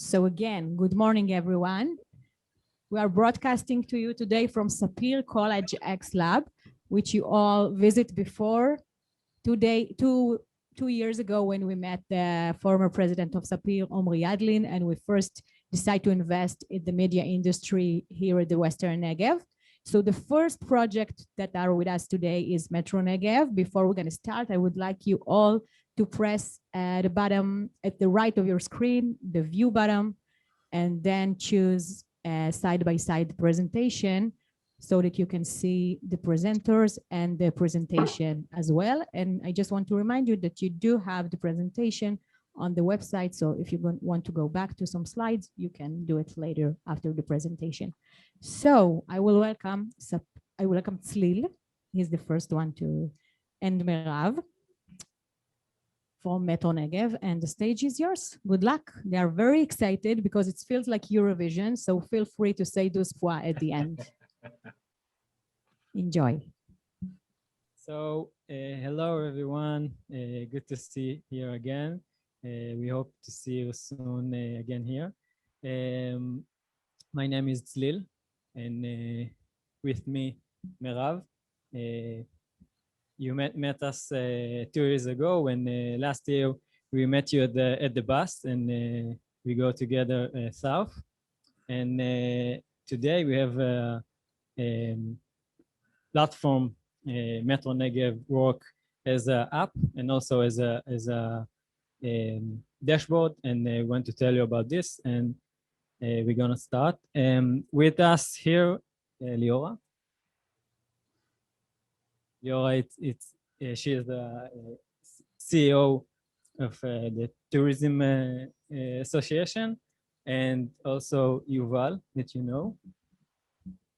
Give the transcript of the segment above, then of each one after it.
So again, good morning, everyone. We are broadcasting to you today from Sapir College X Lab, which you all visit before. Two years ago when we met the former president of Sapir, Omri Yadlin, and we first decided to invest in the media industry here at the Western Negev. So the first project that are with us today is Metro Negev. Before we're going to start, I would like you all to press the button at the right of your screen, the view button, and then choose a side-by-side presentation so that you can see the presenters and the presentation as well. And I just want to remind you that you do have the presentation on the website. So if you want to go back to some slides, you can do it later after the presentation. So I will welcome Tzlil. He's the first one to, and Merav from Metro Negev, and the stage is yours. Good luck. They are very excited because it feels like Eurovision, so feel free to say douze fois at the end. Enjoy. So, hello everyone. Good to see you here again. We hope to see you soon again here. My name is Tzlil, and with me, Merav. You met us 2 years ago when last year we met you at the bus, and we go together south. And today we have a platform, Metro Negev work as an app and also as a dashboard, and I want to tell you about this, and we're gonna start. With us here, Liora. Liora, she is the CEO of the Tourism Association, and also Yuval, that you know.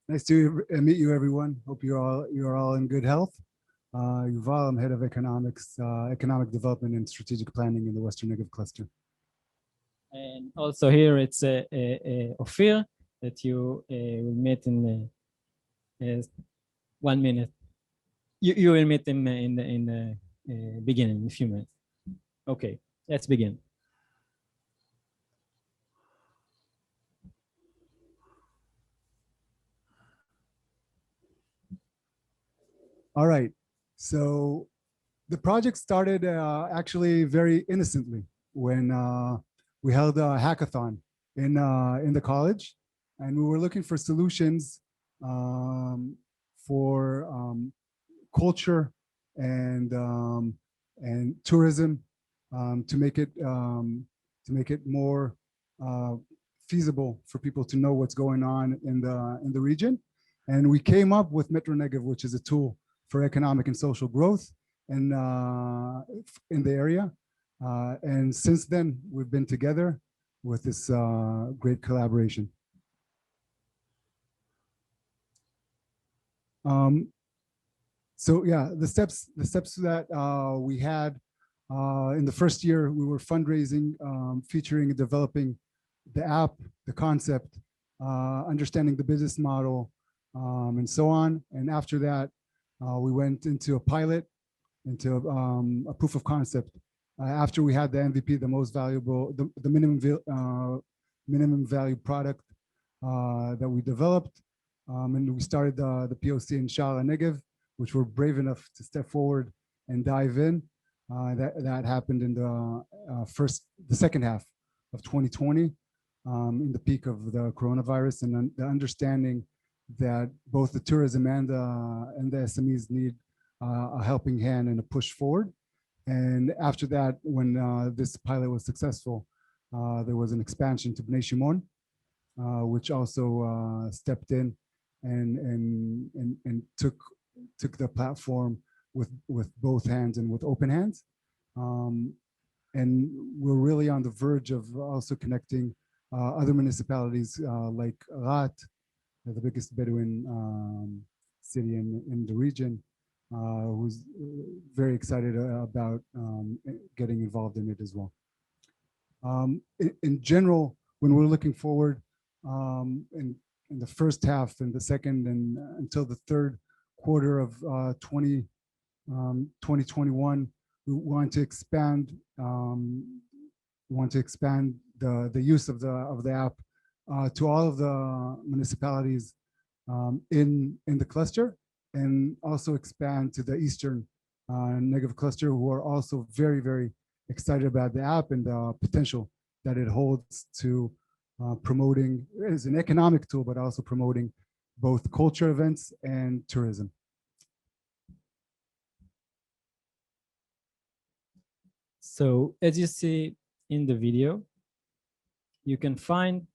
Nice to meet you, everyone. Hope you're all in good health. Yuval, I'm head of economics, economic development and strategic planning in the Western Negev cluster. And also here it's Ophir that you will meet in 1 minute. You will meet him in the beginning, in a few minutes. Okay, let's begin. All right, so the project started actually very innocently when we held a hackathon in the college, and we were looking for solutions for culture and tourism to make it more feasible for people to know what's going on in the region. And we came up with Metro Negev, which is a tool for economic and social growth in the area. And since then, we've been together with this great collaboration. So yeah, the steps that we had in the first year, we were fundraising, featuring and developing the app, the concept, understanding the business model, and so on. And after that, we went into a pilot, into a proof of concept. After we had the MVP, the most valuable, the minimum value product that we developed, and we started the POC in Sha'ar Negev, which we're brave enough to step forward and dive in. That happened in the second half of 2020, in the peak of the coronavirus, and the understanding that both the tourism and the SMEs need a helping hand and a push forward. And after that, when this pilot was successful, there was an expansion to Bnei Shimon, which also stepped in and took the platform with both hands and with open hands. And we're really on the verge of also connecting other municipalities like Rat, the biggest Bedouin city in the region, who's very excited about getting involved in it as well. In general, when we're looking forward in the first half and the second and until the third quarter of 2021, we want to expand the use of the app to all of the municipalities in the cluster, and also expand to the eastern Negev cluster, who are also very, very excited about the app and the potential that it holds to promoting as an economic tool, but also promoting both culture events and tourism. So as you see in the video, you can find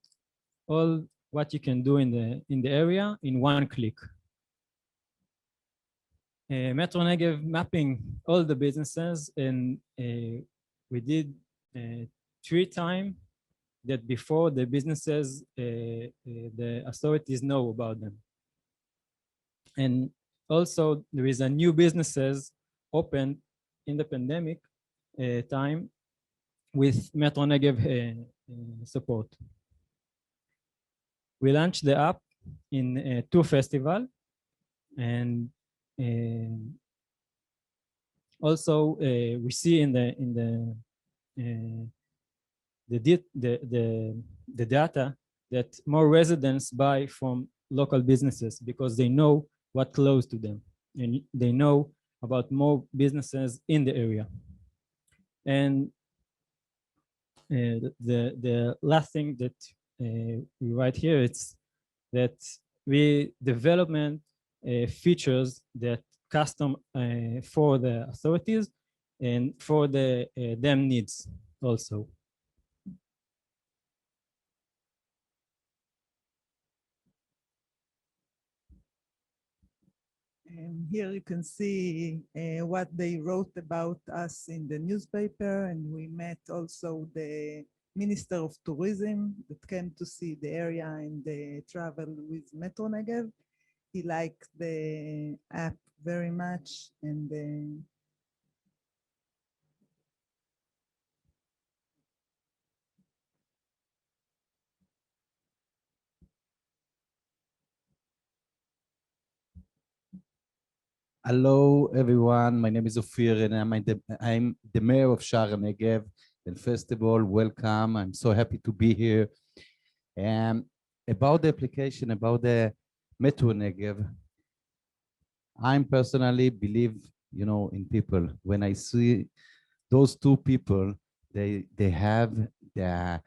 all what you can do in the area in one click. Metro Negev mapping all the businesses, and we did 3 times that before the businesses, the authorities know about them. And also there is a new businesses opened in the pandemic time with Metro Negev support. We launched the app in 2 festivals, and also we see in the data that more residents buy from local businesses because they know what close to them, and they know about more businesses in the area. And the last thing that we write here, it's that we development features that custom for the authorities and for the them needs also. And here you can see what they wrote about us in the newspaper, and we met also the Minister of Tourism that came to see the area and travel with Metro Negev. He liked the app very much, and Hello, everyone. My name is Ophir, and I'm the mayor of Sha'ar Negev. And first of all, welcome. I'm so happy to be here. And about the application, about the Metro Negev, I personally believe, in people. When I see those 2 people, they have the,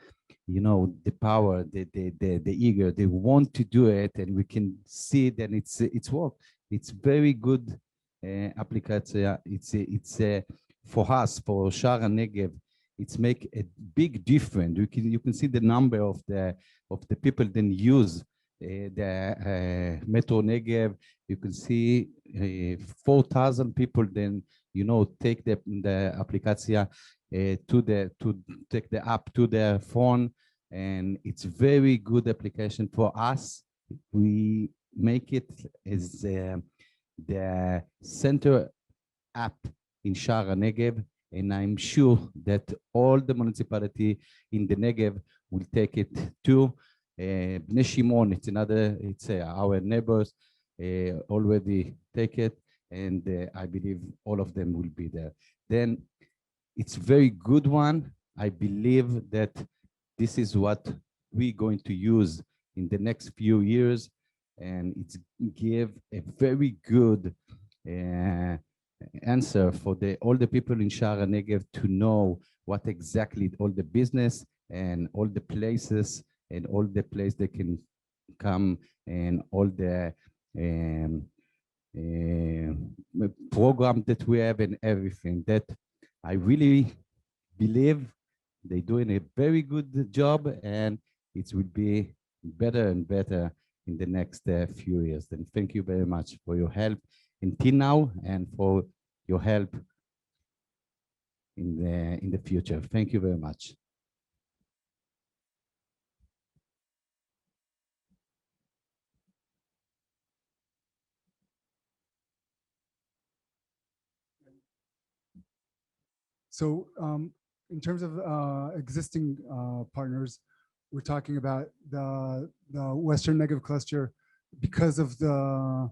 the power, the eager, they want to do it, and we can see that it's work. It's very good application. It's for us, for Sha'ar Negev, it's make a big difference. You can see the number of the people then use the Metro Negev. You can see 4,000 people then take the application to take the app to their phone, and it's very good application for us. We make it as the center app in Sha'ar Negev, and I'm sure that all the municipality in the Negev will take it too. Bnei Shimon, it's our neighbors already take it, and I believe all of them will be there. Then it's very good one. I believe that this is what we're going to use in the next few years, and it's give a very good answer for all the people in Sha'ar Negev to know what exactly all the business and all the places and all the place they can come, and all the program that we have and everything. That I really believe they're doing a very good job, and it will be better and better in the next few years. Then thank you very much for your help until now and for your help in the future. Thank you very much. So in terms of existing partners, we're talking about the Western Negev cluster because of the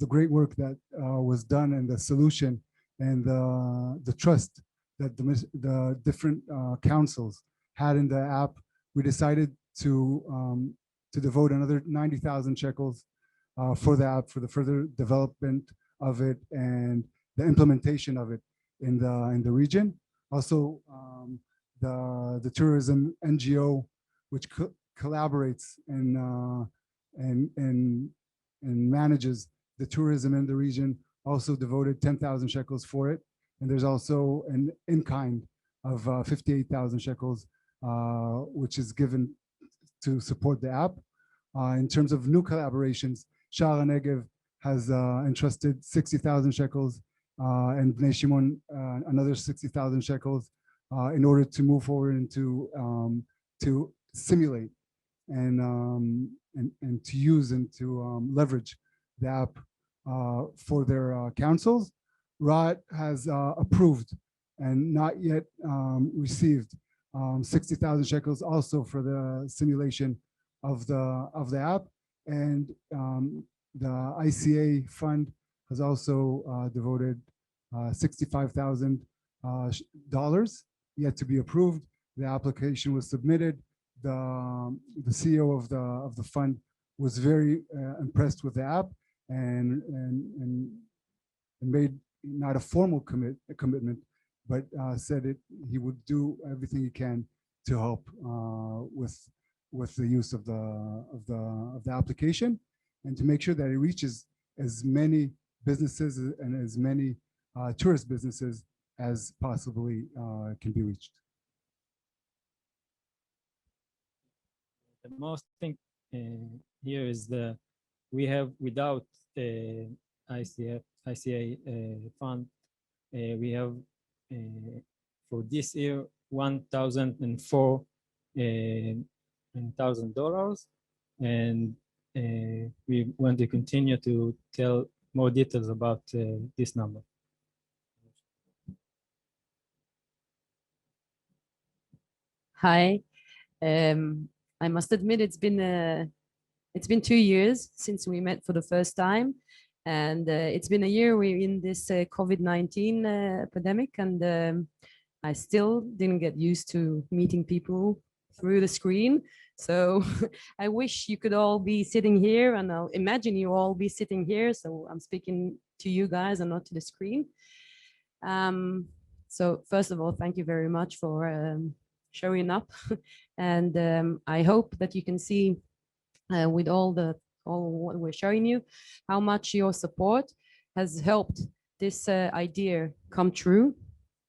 great work that was done, and the solution and the trust that the different councils had in the app, we decided to devote another 90,000 shekels for the app, for the further development of it and the implementation of it in the region. Also, the tourism NGO, which collaborates and manages the tourism in the region, also devoted 10,000 shekels for it. And there's also an in-kind of 58,000 shekels, which is given to support the app. In terms of new collaborations, Sha'ar HaNegev has entrusted 60,000 shekels and Bnei Shimon another 60,000 shekels in order to move forward and to simulate and to use and to leverage the app for their councils. Ra'at has approved and not yet received 60,000 shekels also for the simulation of the app, and the ICA fund has also devoted $65,000 yet to be approved. The application was submitted. The CEO of the fund was very impressed with the app and made not a formal commitment, but said he would do everything he can to help with the use of the application and to make sure that it reaches as many businesses and as many tourist businesses as possibly can be reached. The most thing here is we have, without ICA fund, we have for this year $1,004,000, and we want to continue to tell more details about this number. Hi, I must admit it's been 2 years since we met for the first time, and it's been a year we're in this COVID-19 epidemic, and I still didn't get used to meeting people through the screen. So I wish you could all be sitting here, and I'll imagine you all be sitting here. So I'm speaking to you guys and not to the screen. So first of all, thank you very much for showing up. And I hope that you can see with all what we're showing you, how much your support has helped this idea come true.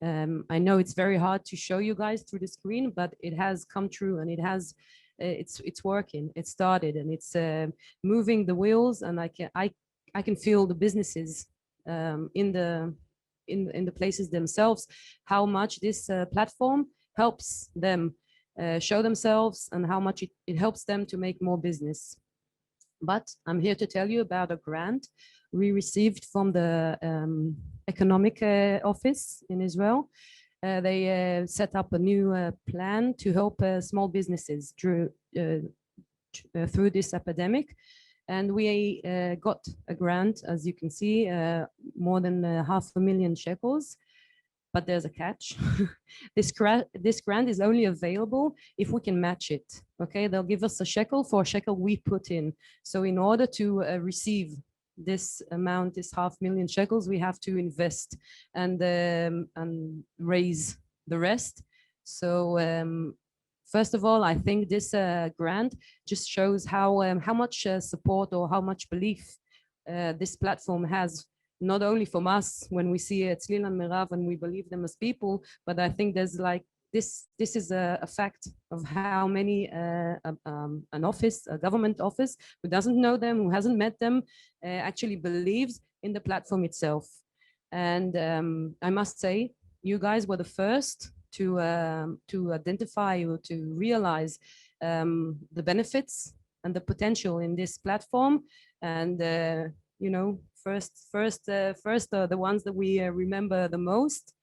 I know it's very hard to show you guys through the screen, but it has come true, and it has it's working. It started, and it's moving the wheels, and I can feel the businesses in the places themselves, how much this platform helps them show themselves and how much it helps them to make more business. But I'm here to tell you about a grant we received from the economic office in Israel. They set up a new plan to help small businesses through this epidemic. And we got a grant, as you can see, more than 500,000 shekels. But there's a catch. This grant is only available if we can match it. Okay, they'll give us a shekel for a shekel we put in. So in order to receive this amount, this 500,000 shekels, we have to invest and raise the rest. So first of all, I think this grant just shows how much support or how much belief this platform has, not only from us when we see Tzlil and Merav and we believe them as people, but I think there's like this is a fact of how many an office, a government office, who doesn't know them, who hasn't met them, actually believes in the platform itself. And I must say, you guys were the first to identify or to realize the benefits and the potential in this platform. And you know, first are the ones that we remember the most.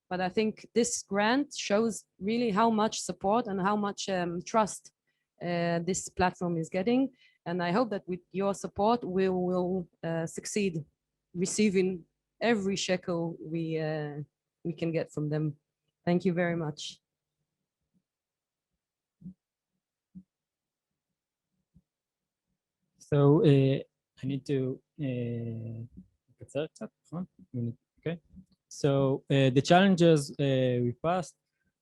But I think this grant shows really how much support and how much trust this platform is getting. And I hope that with your support, we will succeed receiving every shekel we can get from them. Thank you very much. So I need to okay. So the challenges we passed,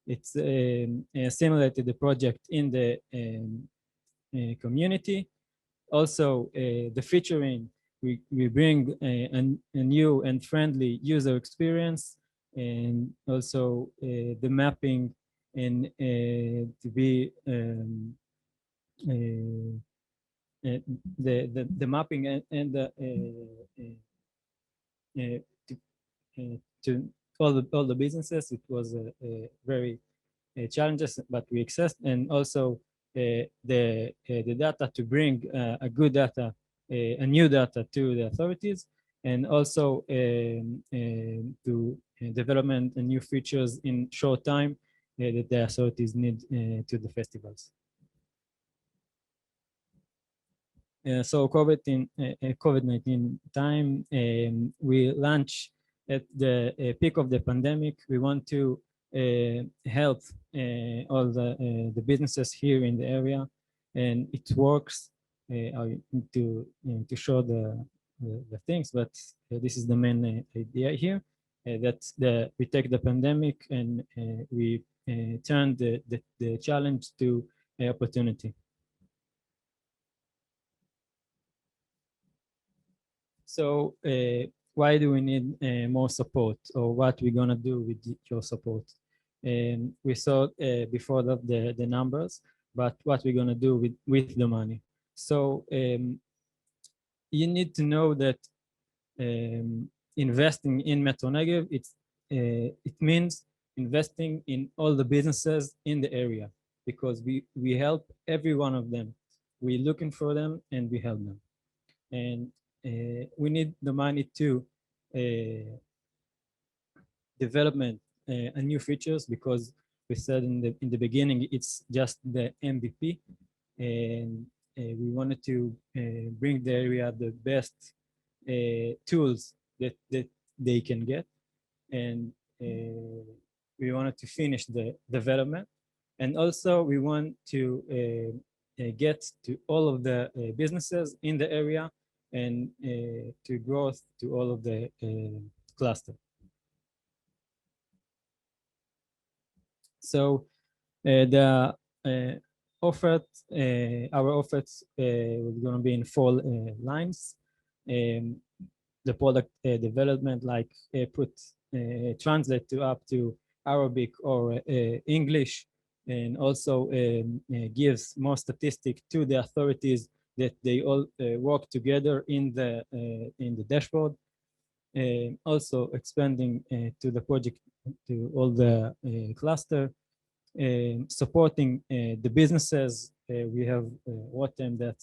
it's similar to the project in the community. Also, the featuring, we bring a new and friendly user experience, and also the mapping and to be the mapping and the to, to all the businesses. It was a very challenges, but we accessed, and also the data to bring a good data, a new data to the authorities, and also to development and new features in short time that the authorities need to the festivals. So COVID-19 time, we launched at the peak of the pandemic. We want to help all the businesses here in the area, and it works. I need to show the things, but this is the main idea here. That we take the pandemic and we turn the challenge to opportunity. So why do we need more support, or what we're gonna do with your support? We saw before that the numbers, but what we're gonna do with the money. So you need to know that investing in Metro Negev, it means investing in all the businesses in the area, because we help every one of them. We're looking for them and we help them. And we need the money to development and new features, because we said in the beginning it's just the MVP, and we wanted to bring the area the best tools that they can get, and we wanted to finish the development, and also we want to get to all of the businesses in the area, and to growth to all of the cluster. So the offered, our offers was going to be in 4 lines. The product development, like translate to up to Arabic or English, and also gives more statistic to the authorities that they all work together in the dashboard. Also expanding to the project to all the cluster, supporting the businesses. We have them that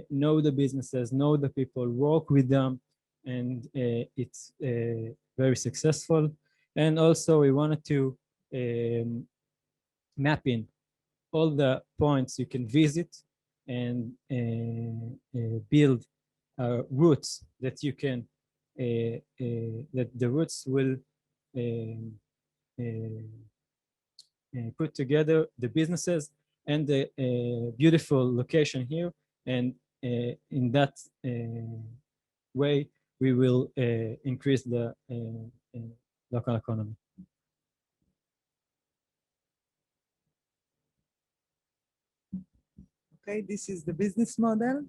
know the businesses, know the people, work with them, and it's very successful. And also we wanted to map in all the points you can visit, and build routes that you can that the routes will put together the businesses and the beautiful location here, and in that way we will increase the local economy. Okay, this is the business model.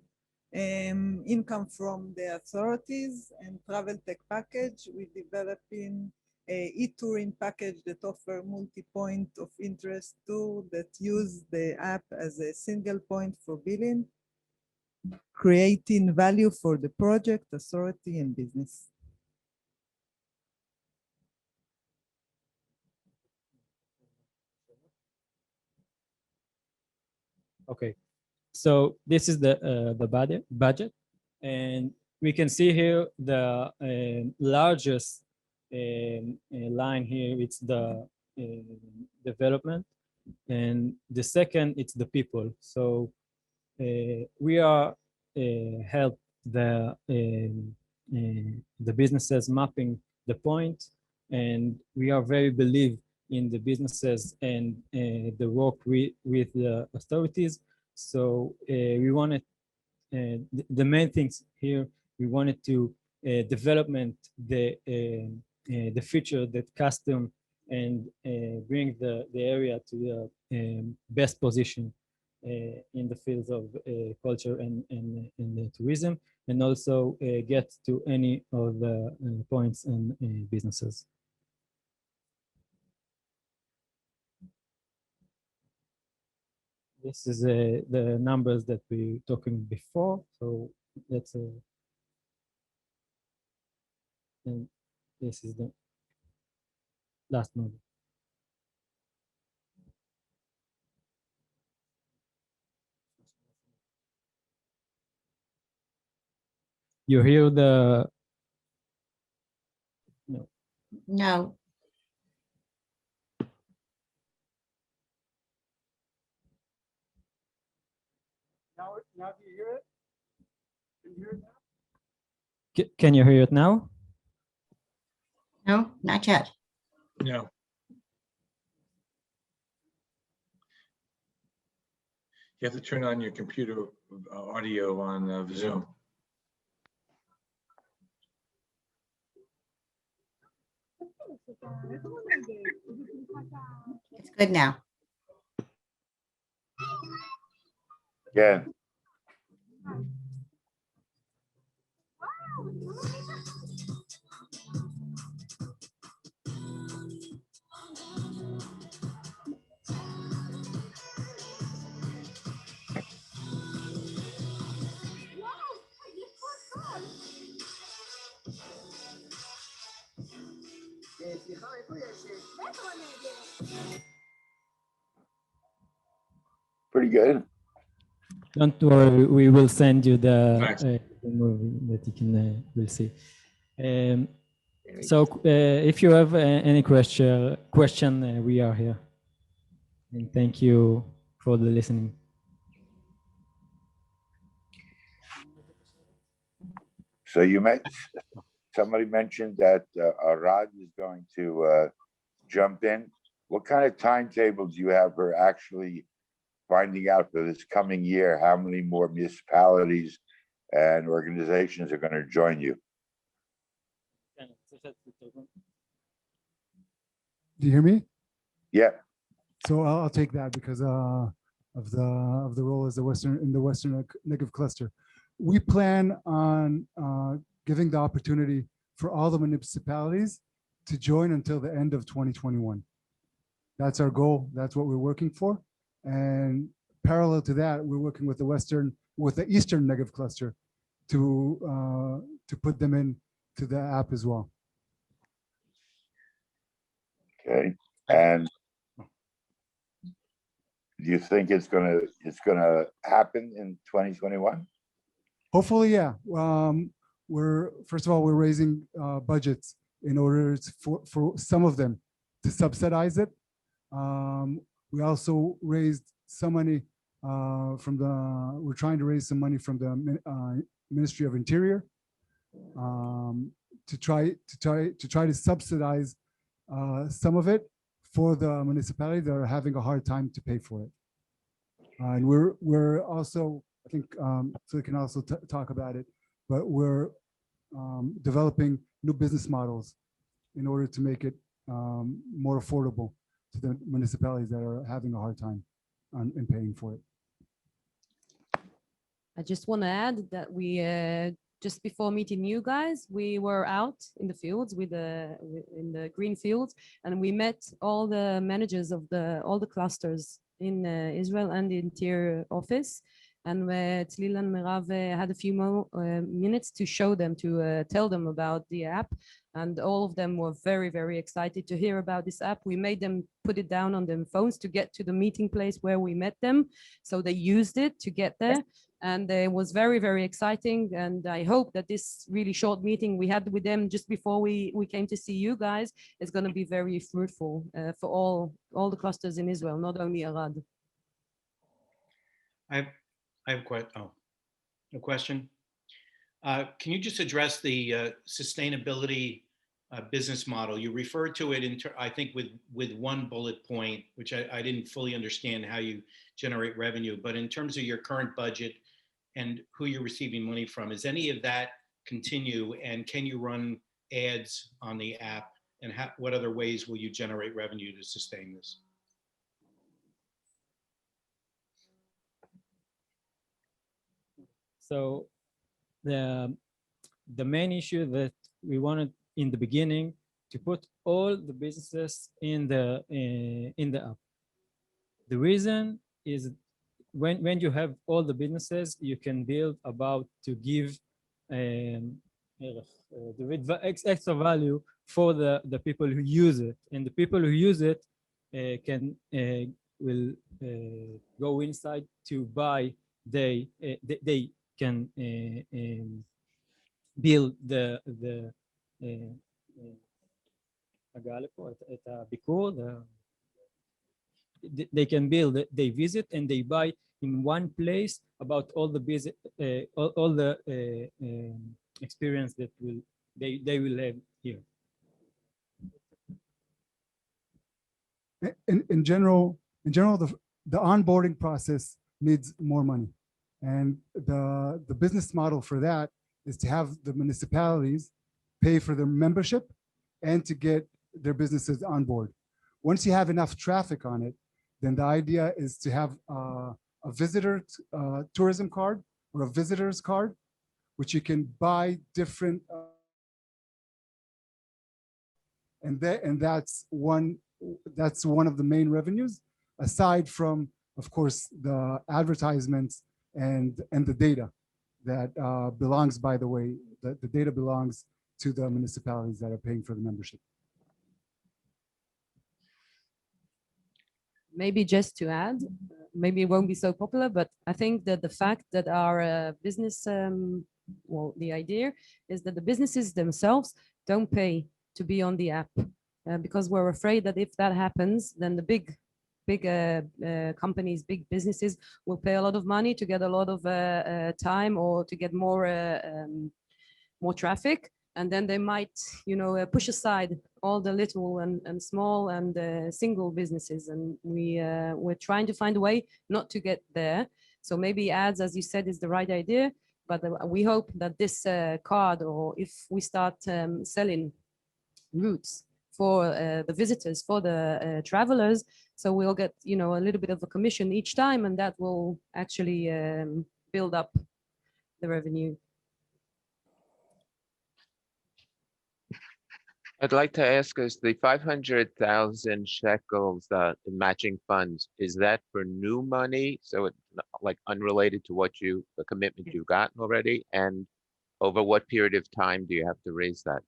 Income from the authorities and travel tech package. We developing a e-touring package that offer multi-point of interest tour that use the app as a single point for billing, creating value for the project, authority, and business. Okay, so this is the budget, and we can see here the largest line here. It's the development, and the second it's the people. So we are help the businesses mapping the point, and we are very believe in the businesses and the work with the authorities. So we wanted the main things here, we wanted to development the feature that custom and bring the area to the best position in the fields of culture and tourism, and also get to any of the points and businesses. This is the numbers that we talking before. So that's and this is the last number. You hear the no. No. Now do you hear it? Can you hear it now? Can you hear it now? No, not yet. No. You have to turn on your computer audio on Zoom. It's good now. Yeah. Pretty good. Don't worry, we will send you Thanks. the movie that you can will see. So if you have any question, we are here. And thank you for the listening. So somebody mentioned that Arad is going to jump in. What kind of timetable do you have for actually finding out for this coming year how many more municipalities and organizations are going to join you? Do you hear me? Yeah. So I'll take that because of the role as the Western Negev cluster. We plan on giving the opportunity for all the municipalities to join until the end of 2021. That's our goal. That's what we're working for. And parallel to that, we're working with the Eastern Negev cluster to put them in to the app as well. Okay. And do you think it's gonna happen in 2021? Hopefully, yeah. First of all, we're raising budgets in order for some of them to subsidize it. We also raised some money we're trying to raise some money from the Ministry of Interior to try to subsidize some of it for the municipalities that are having a hard time to pay for it. And we're also, I think, so we can also talk about it, but we're developing new business models in order to make it more affordable to the municipalities that are having a hard time in paying for it. I just want to add that we just before meeting you guys, we were out in the fields in the green fields, and we met all the managers of all the clusters in Israel and the Interior Office. And Tzlil and Merav had a few more minutes to show them, to tell them about the app. And all of them were very, very excited to hear about this app. We made them put it down on their phones to get to the meeting place where we met them. So they used it to get there. And it was very, very exciting. And I hope that this really short meeting we had with them just before we came to see you guys is going to be very fruitful for all the clusters in Israel, not only Arad. I have a question. Can you just address the sustainability business model? You referred to it I think with one bullet point, which I didn't fully understand how you generate revenue, but in terms of your current budget and who you're receiving money from. Is any of that continue, and can you run ads on the app, and what other ways will you generate revenue to sustain this? So the main issue that we wanted in the beginning to put all the businesses in the app. The reason is when you have all the businesses, you can build about to give extra value for the people who use it, and the people who use it will go inside to buy. They can build הגעה לפה, את הביקור, they can build it, they visit and they buy in one place about all the business, all the experience that they will have here. In general, the onboarding process needs more money, and the business model for that is to have the municipalities pay for their membership and to get their businesses on board. Once you have enough traffic on it, then the idea is to have a visitor tourism card or a visitor's card, which you can buy different, and that's one of the main revenues, aside from, of course, the advertisements and the data that belongs, by the way, the data belongs to the municipalities that are paying for the membership. Maybe just to add, maybe it won't be so popular, but I think that the fact that our business, well, the idea is that the businesses themselves don't pay to be on the app, because we're afraid that if that happens, then the big companies, big businesses will pay a lot of money to get a lot of time or to get more traffic. And then they might, push aside all the little and small and single businesses. And we're trying to find a way not to get there. So maybe ads, as you said, is the right idea. But we hope that this card, or if we start selling routes for the visitors, for the travelers, so we'll get, a little bit of a commission each time, and that will actually build up the revenue. I'd like to ask us, the 500,000 shekels in matching funds, is that for new money? So it's like unrelated to the commitment you've gotten already? And over what period of time do you have to raise that?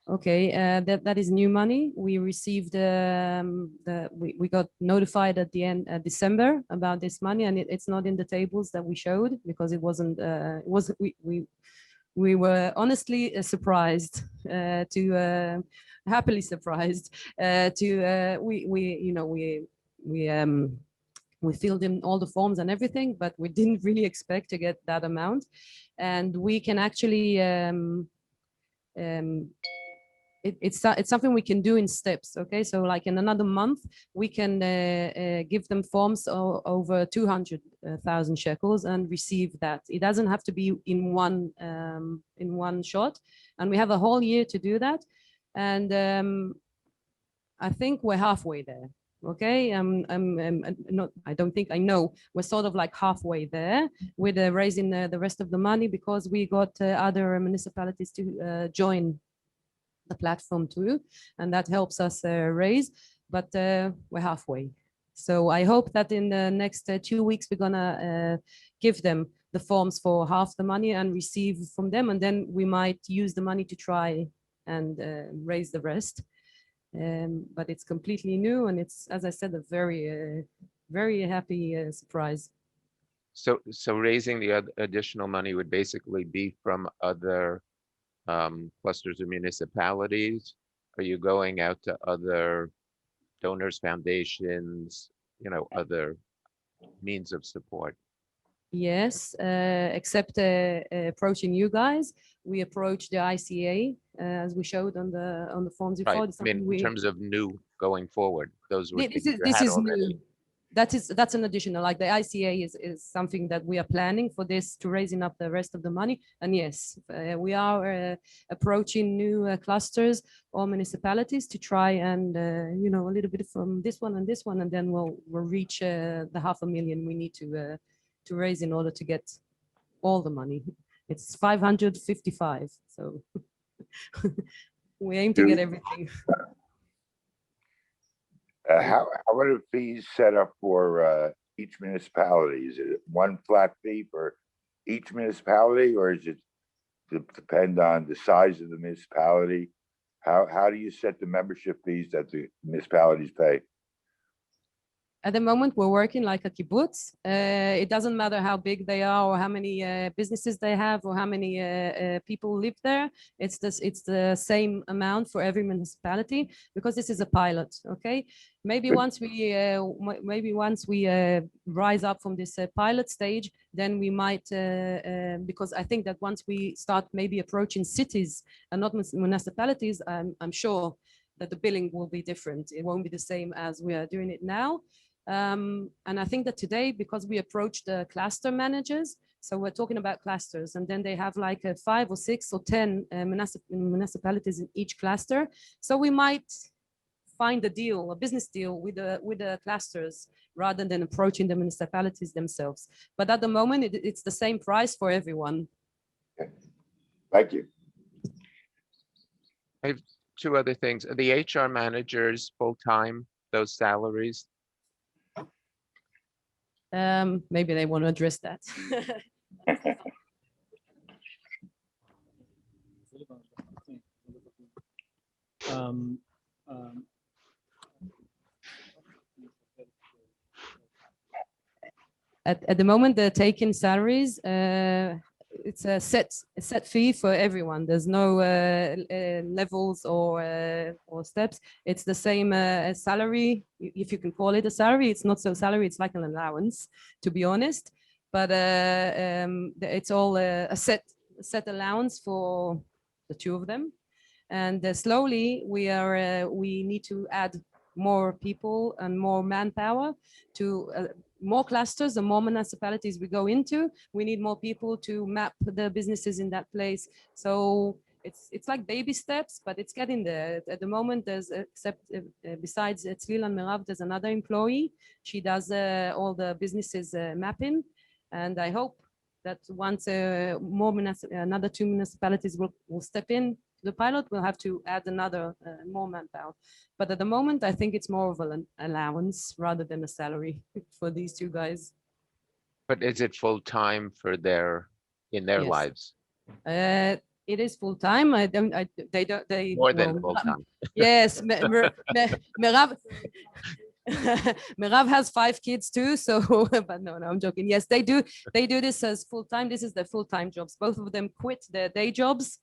Okay, that is new money. We received we got notified at the end of December about this money, and it's not in the tables that we showed because it wasn't. We were honestly surprised happily surprised we filled in all the forms and everything, but we didn't really expect to get that amount, and we can actually. It's something we can do in steps. Okay, so like in another month we can give them forms over 200,000 shekels and receive that. It doesn't have to be in one shot, and we have a whole year to do that. And I think we're halfway there. Okay, I don't think, I know we're sort of like halfway there with raising the rest of the money, because we got other municipalities to join the platform too, and that helps us raise, but we're halfway. So I hope that in the next 2 weeks we're gonna give them the forms for half the money and receive from them, and then we might use the money to try and raise the rest. But it's completely new, and it's, as I said, a very happy surprise. So raising the additional money would basically be from other clusters of municipalities? Are you going out to other donors, foundations, other means of support? Yes, except approaching you guys, we approached the ICA as we showed on the forms before. Right. I mean, in terms of new going forward, those would this is new. that's an additional, like the ICA is something that we are planning for this to raising up the rest of the money. And yes, we are approaching new clusters or municipalities to try and, you know, a little bit from this one and this one, and then we'll reach the 500,000 we need to raise in order to get all the money. It's 555, so we aim to get everything. How are the fees set up for each municipality? Is it one flat fee for each municipality, or is it depend on the size of the municipality? How do you set the membership fees that the municipalities pay? At the moment, we're working like a kibbutz. It doesn't matter how big they are or how many businesses they have or how many people live there. It's the same amount for every municipality because this is a pilot. Okay, maybe once we rise up from this pilot stage, then we might because I think that once we start maybe approaching cities and not municipalities, I'm sure that the billing will be different. It won't be the same as we are doing it now. And I think that today, because we approach the cluster managers, so we're talking about clusters, and then they have like 5 or 6 or 10 municipalities in each cluster. So we might find a deal, a business deal with the clusters rather than approaching the municipalities themselves. But at the moment, it's the same price for everyone. Okay. Thank you. I have 2 other things. Are the HR managers full-time, those salaries? Maybe they want to address that. At the moment, they're taking salaries. It's a set fee for everyone. There's no levels or steps. It's the same salary, if you can call it a salary. It's not so salary. It's like an allowance, to be honest. But it's all a set allowance for the 2 of them. And slowly we need to add more people and more manpower to more clusters and more municipalities we go into. We need more people to map the businesses in that place. So it's like baby steps, but it's getting there. At the moment, there's besides Tzlil and Merav, there's another employee. She does all the businesses mapping, and I hope that once another 2 municipalities will step in the pilot, we'll have to add another more manpower. But at the moment, I think it's more of an allowance rather than a salary for these 2 guys. But is it full-time for in their Yes. lives? It is full-time. They More than full-time. Yes, Merav. Merav has 5 kids too, so but no, I'm joking. Yes, they do this as full-time. This is their full-time jobs. Both of them quit their day jobs.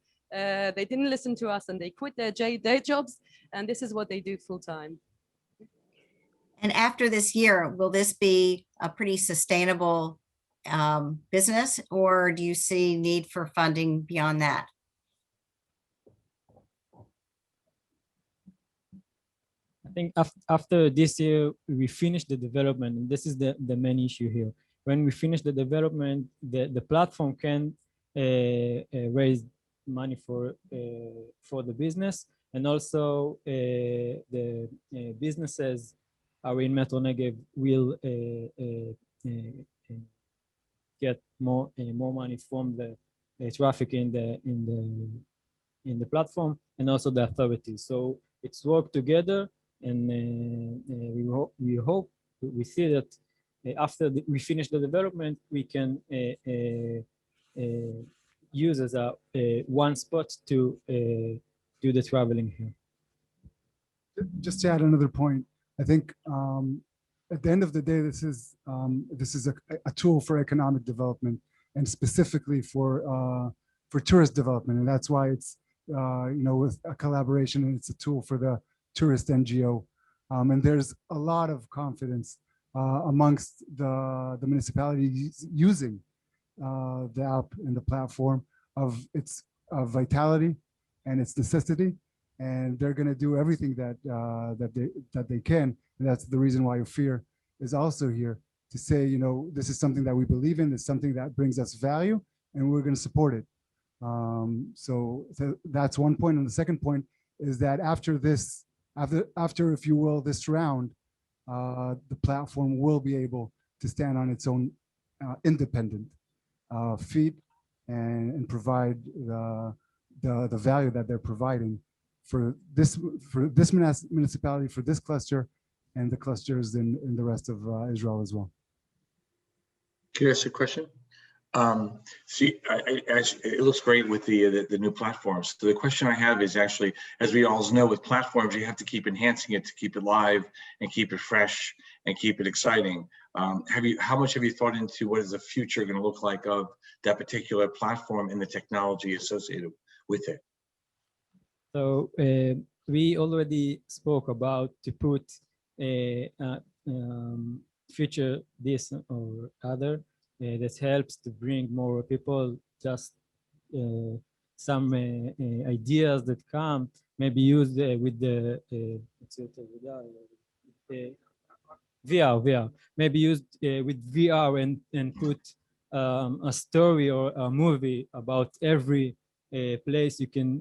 They didn't listen to us and they quit their day jobs, and this is what they do full-time. And after this year, will this be a pretty sustainable business, or do you see need for funding beyond that? I think after this year, we finish the development, and this is the main issue here. When we finish the development, the platform can raise money for the business, and also the businesses are in Metro Negev will get more money from the traffic in the platform, and also the authorities. So it's work together, and we see that after we finish the development, we can use as a one spot to do the traveling here. Just to add another point, I think at the end of the day, this is a tool for economic development, and specifically for tourist development, and that's why it's with a collaboration, and it's a tool for the tourist NGO, and there's a lot of confidence amongst the municipalities using the app and the platform of its vitality and its necessity, and they're going to do everything that they can, and that's the reason why Ophir is also here to say, this is something that we believe in, it's something that brings us value, and we're going to support it. So that's one point. And the second point is that after this, after, if you will, this round, the platform will be able to stand on its own independent feet and provide the value that they're providing for this municipality, for this cluster, and the clusters in the rest of Israel as well. Can I ask a question? See, it looks great with the new platforms. So the question I have is actually, as we all know, with platforms, you have to keep enhancing it to keep it live and keep it fresh and keep it exciting. How much have you thought into what is the future going to look like of that particular platform and the technology associated with it? So we already spoke about to put feature this or other that helps to bring more people, just some ideas that come, maybe used with the VR, maybe used with VR and put a story or a movie about every place you can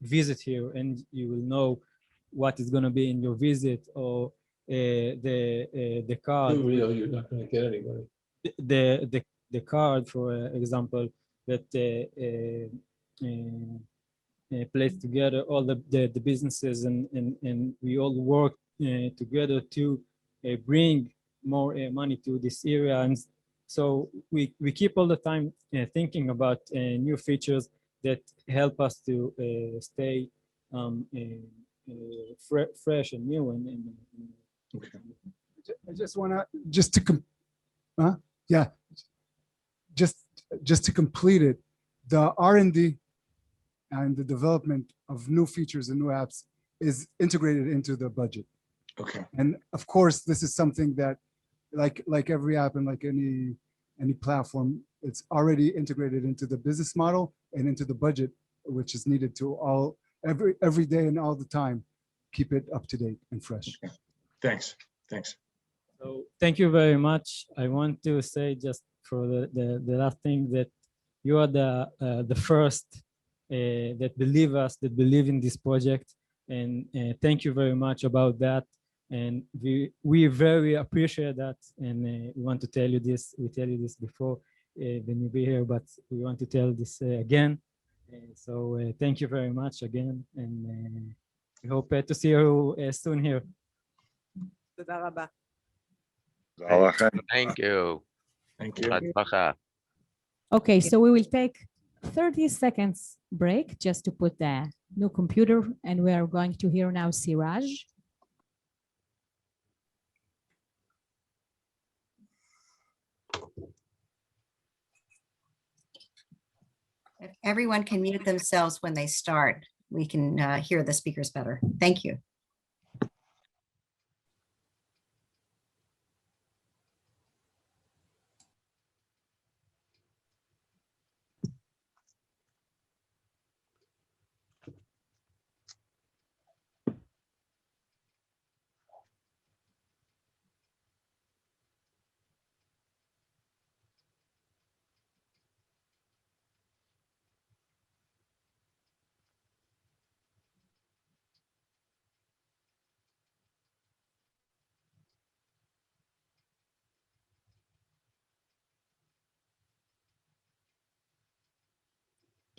visit here, and you will know what is going to be in your visit, or the card. You're not going to get anybody. The card, for example, that place together all the businesses, and we all work together to bring more money to this area. And so we keep all the time thinking about new features that help us to stay fresh and new. Okay. I just want to just to complete it, the R&D and the development of new features and new apps is integrated into the budget. Okay. And of course, this is something that, like every app and like any platform, it's already integrated into the business model and into the budget, which is needed to every day and all the time keep it up to date and fresh. Okay. Thanks. So thank you very much. I want to say, just for the last thing, that you are the first that believe in this project, and thank you very much about that. And we very appreciate that, and we want to tell you this. We tell you this before when you be here, but we want to tell this again. So thank you very much again, and we hope to see you soon here. תודה רבה. Thank you. Thank you. Batzlacha. Okay, so we will take 30 seconds break just to put the new computer, and we are going to hear now Siraj. If everyone can mute themselves when they start, we can hear the speakers better. Thank you.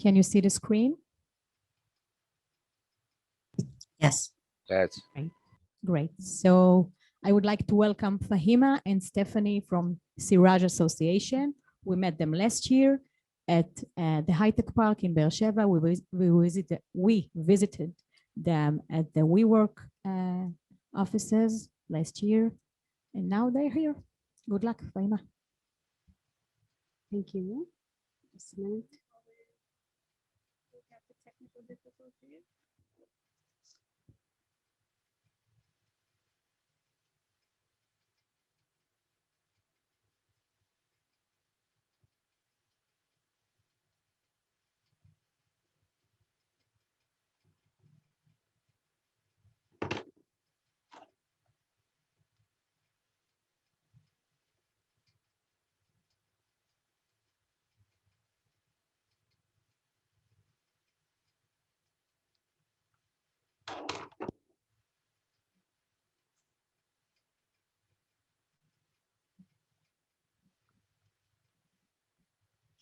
Can you see the screen? Yes. That's Great. So I would like to welcome Fahima and Stephanie from Siraj Association. We met them last year at the High Tech Park in Beersheba. We visited them at the WeWork offices last year, and now they're here. Good luck, Fahima. Thank you. Just a minute.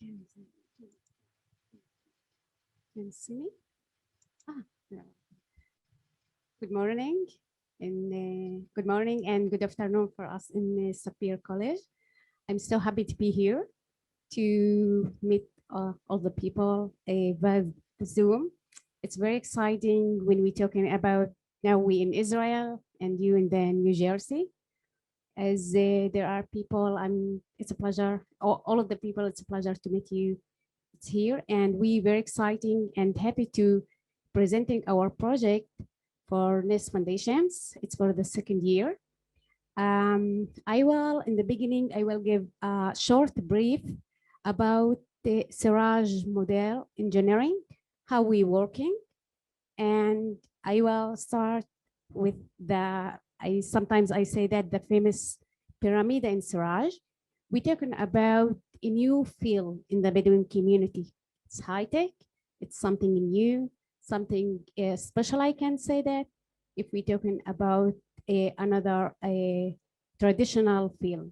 Can you see me? Yeah. Good morning, and good morning and good afternoon for us in Sapir College. I'm so happy to be here to meet all the people via Zoom. It's very exciting when we're talking about now we in Israel and you in the New Jersey. As there are people, it's a pleasure. All of the people, it's a pleasure to meet you. It's here, and we very exciting and happy to presenting our project for Ness Foundations. It's for the second year. I will, in the beginning, I will give a short brief about the Siraj model engineering, how we working, and I will start with sometimes I say that the famous pyramid in Siraj. We're talking about a new field in the Bedouin community. It's high tech, it's something new, something special, I can say that, if we're talking about another traditional field.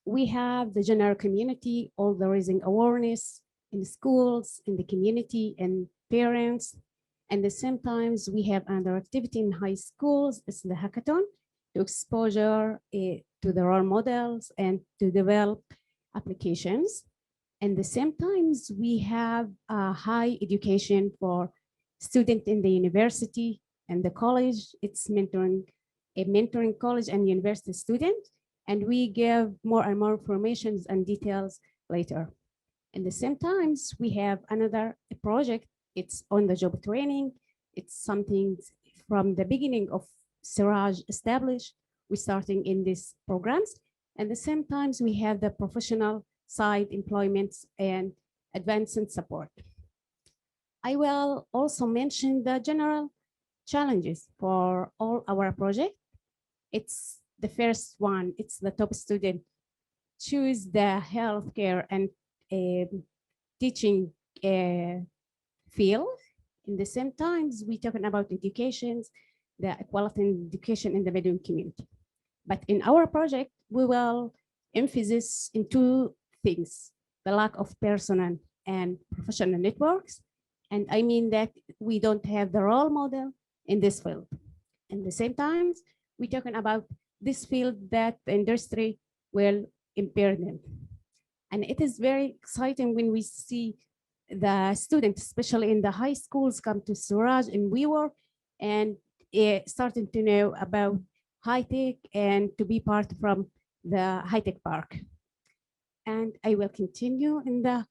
We have the general community, all the raising awareness in schools, in the community, and parents. And at the same times, we have another activity in high schools, it's the hackathon, to exposure to the role models and to develop applications. And the same times, we have high education for students in the university and the college. It's a mentoring college and university students. And we give more and more information and details later. And the same times, we have another project. It's on the job training. It's something from the beginning of Siraj established. We're starting in these programs. And the same times, we have the professional side employments and advancement support. I will also mention the general challenges for all our projects. It's the first one, it's the top student choose the healthcare and teaching field. In the same times, we're talking about education, the equality in education in the Bedouin community. But in our project, we will emphasize in two things, the lack of personal and professional networks. And I mean that we don't have the role model in this field. At the same time, we're talking about this field that the industry will impair them. And it is very exciting when we see the students, especially in the high schools, come to Suraj and we work and starting to know about high tech and to be part from the high tech park. And I will continue in the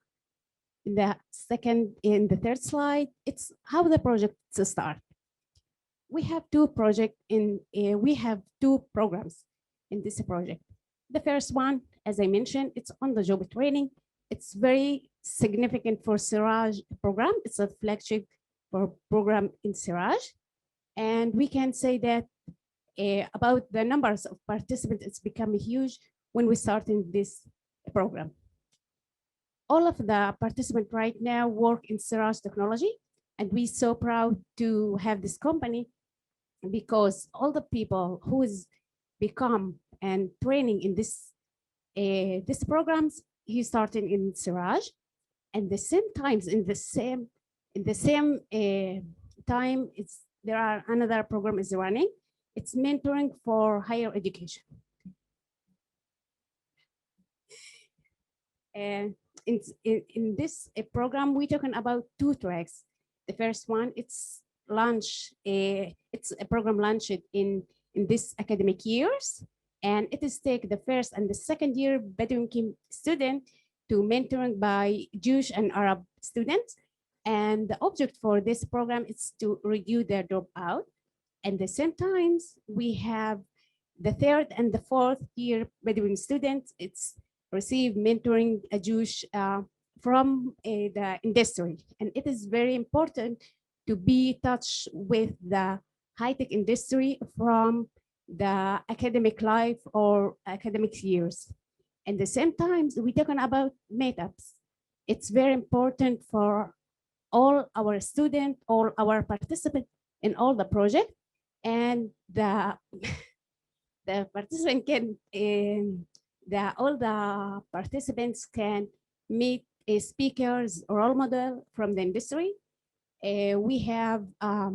third slide. It's how the project start. We have two programs in this project. The first one, as I mentioned, it's on the job training. It's very significant for Siraj program. It's a flagship program in Siraj. And we can say that about the numbers of participants, it's become huge when we started this program. All of the participants right now work in Siraj technology, and we're so proud to have this company because all the people who is become and training in this programs, he started in Siraj, and the same times in the same time, there are another program is running. It's mentoring for higher education. And in this program, we're talking about two tracks. The first one, it's a program launched in this academic years, and it is take the first and the second year Bedouin student to mentoring by Jewish and Arab students. And the object for this program is to reduce their dropout. And the same times, we have the third and the fourth year Bedouin students. It's receive mentoring a Jewish from the industry. And it is very important to be in touch with the high-tech industry from the academic life or academic years. And the same time, we're talking about meetups. It's very important for all our students, all our participants in all the project. And the participant can, all the participants can meet speakers, role model from the industry. We have a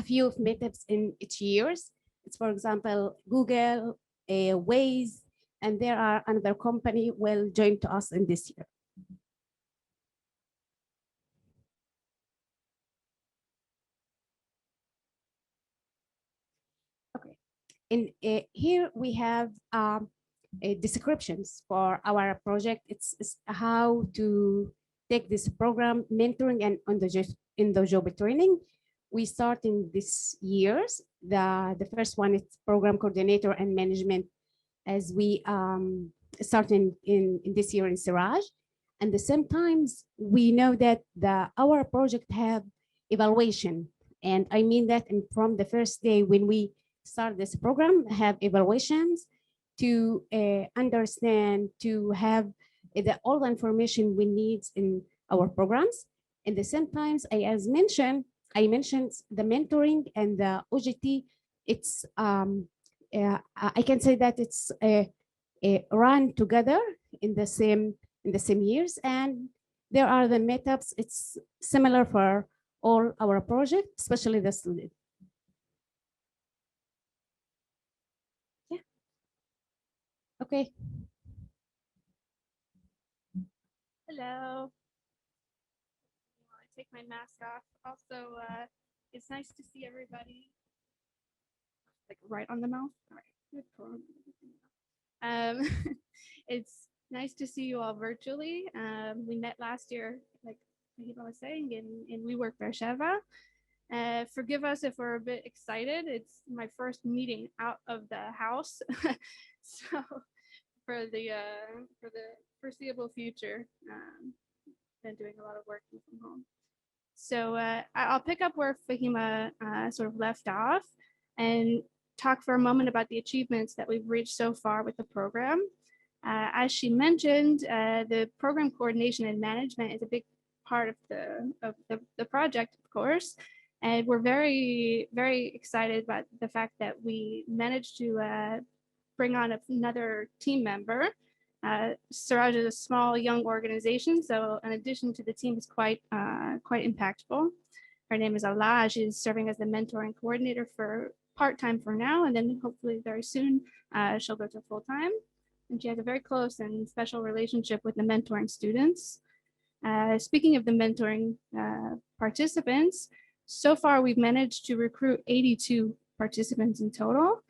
few of meetups in each years. It's, for example, Google, Waze, and there are another company will join to us in this year. Okay, in here we have descriptions for our project. It's how to take this program, mentoring and on the job training. We start in this years. The first one is program coordinator and management, as we start in this year in Siraj. And the same times we know that our project have evaluation, and I mean that from the first day when we start this program have evaluations to understand, to have all the information we need in our programs. And the same times, I mentioned the mentoring and the OJT. It's I can say that it's run together in the same years, and there are the meetups. It's similar for all our projects, especially the student. Yeah. Okay. Hello. While I take my mask off. Also, it's nice to see everybody. Like right on the mouth. All right. Good. It's nice to see you all virtually. We met last year, like Fahiba was saying, in WeWork Beersheva. Forgive us if we're a bit excited. It's my first meeting out of the house, so for the foreseeable future, been doing a lot of work from home. So I'll pick up where Fahima sort of left off and talk for a moment about the achievements that we've reached so far with the program. As she mentioned, the program coordination and management is a big part of the project, of course. And we're very, very excited about the fact that we managed to bring on another team member. Siraj is a small, young organization, so in addition to the team, is quite impactful. Her name is Allah. She's serving as the mentoring coordinator for part-time for now, and then hopefully very soon she'll go to full-time. And she has a very close and special relationship with the mentoring students. Speaking of the mentoring participants, so far we've managed to recruit 82 participants in total.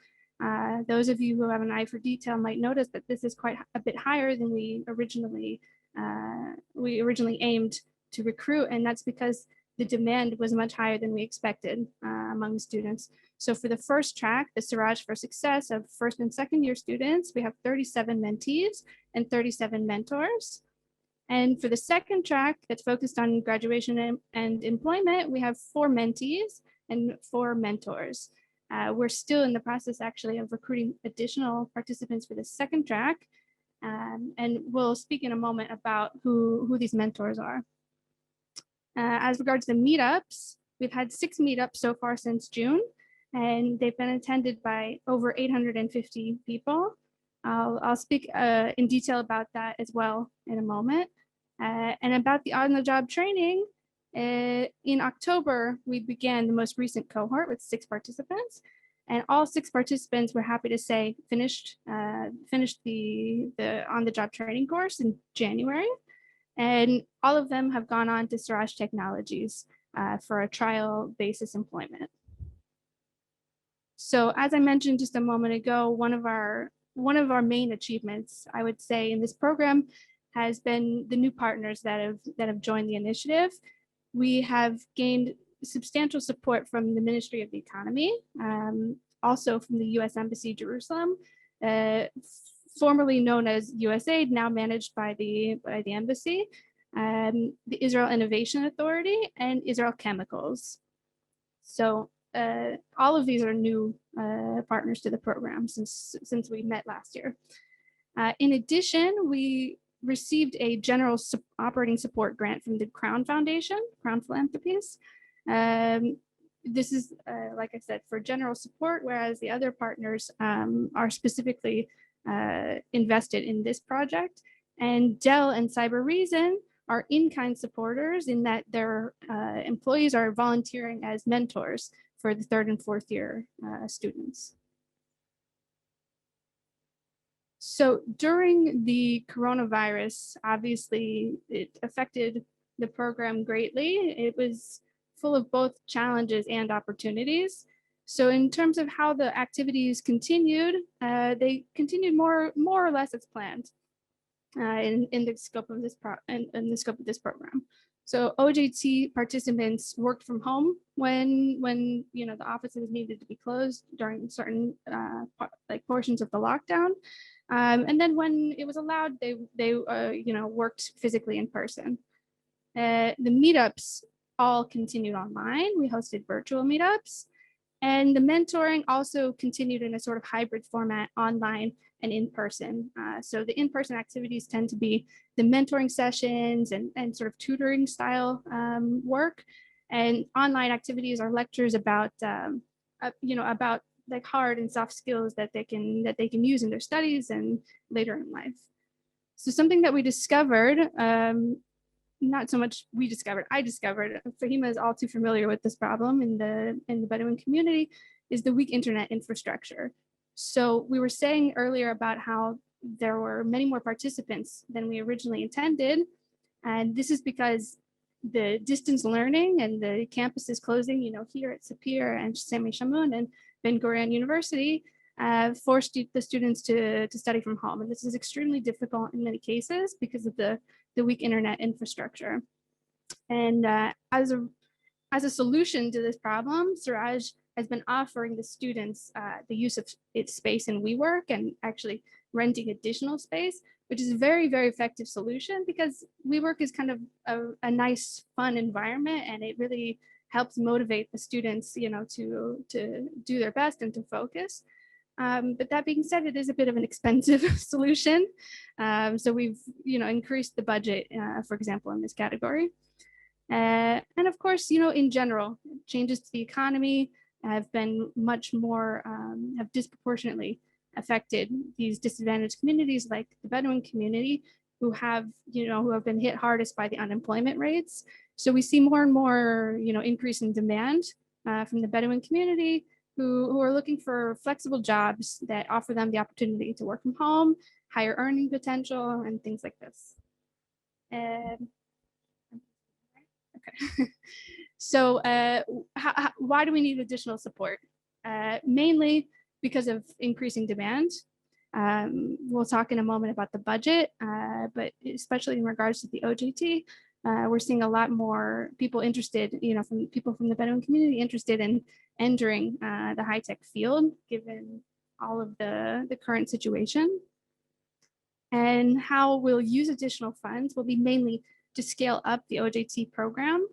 Those of you who have an eye for detail might notice that this is quite a bit higher than we originally aimed to recruit, and that's because the demand was much higher than we expected among students. So for the first track, the Siraj for Success of first and second year students, we have 37 mentees and 37 mentors. And for the second track that's focused on graduation and employment, we have 4 mentees and 4 mentors. We're still in the process actually of recruiting additional participants for the second track. And we'll speak in a moment about who these mentors are. As regards to meetups, we've had 6 meetups so far since June, and they've been attended by over 850 people. I'll speak in detail about that as well in a moment. And about the on-the-job training, in October, we began the most recent cohort with 6 participants, and all 6 participants, we're happy to say, finished the on-the-job training course in January. And all of them have gone on to Siraj Technologies for a trial basis employment. So as I mentioned just a moment ago, one of our main achievements, I would say, in this program has been the new partners that have joined the initiative. We have gained substantial support from the Ministry of the Economy, also from the U.S. Embassy Jerusalem, formerly known as USAID, now managed by the embassy, the Israel Innovation Authority, and Israel Chemicals. So all of these are new partners to the program since we met last year. In addition, we received a general operating support grant from the Crown Foundation, Crown Philanthropies. This is, like I said, for general support, whereas the other partners are specifically invested in this project. And Dell and Cyber Reason are in-kind supporters in that their employees are volunteering as mentors for the 3rd and 4th year students. So during the coronavirus, obviously it affected the program greatly. It was full of both challenges and opportunities. So in terms of how the activities continued, they continued more or less as planned in the scope of this program. So OJT participants worked from home when the offices needed to be closed during certain portions of the lockdown, and then when it was allowed, they worked physically in person. The meetups all continued online. We hosted virtual meetups, and the mentoring also continued in a sort of hybrid format, online and in person. So the in-person activities tend to be the mentoring sessions and sort of tutoring style work, and online activities are lectures about about like hard and soft skills that they can use in their studies and later in life. So something that we discovered, not so much we discovered, I discovered, Fahima is all too familiar with this problem in the Bedouin community, is the weak internet infrastructure. So we were saying earlier about how there were many more participants than we originally intended. And this is because the distance learning and the campuses closing, here at Sapir and Sami Shamoun and Ben Gurion University, forced the students to study from home. And this is extremely difficult in many cases because of the weak internet infrastructure. And as a solution to this problem, Siraj has been offering the students the use of its space in WeWork and actually renting additional space, which is a very, very effective solution because WeWork is kind of a nice, fun environment, and it really helps motivate the students, to do their best and to focus. But that being said, it is a bit of an expensive solution. So we've, increased the budget, for example, in this category. And of course, in general, changes to the economy have been much more, have disproportionately affected these disadvantaged communities like the Bedouin community, who have been hit hardest by the unemployment rates. So we see more and more, increase in demand from the Bedouin community who are looking for flexible jobs that offer them the opportunity to work from home, higher earning potential, and things like this. Okay. So why do we need additional support? Mainly because of increasing demand. We'll talk in a moment about the budget, but especially in regards to the OJT, we're seeing a lot more people interested, from people from the Bedouin community interested in entering the high-tech field, given all of the current situation. And how we'll use additional funds will be mainly to scale up the OJT program.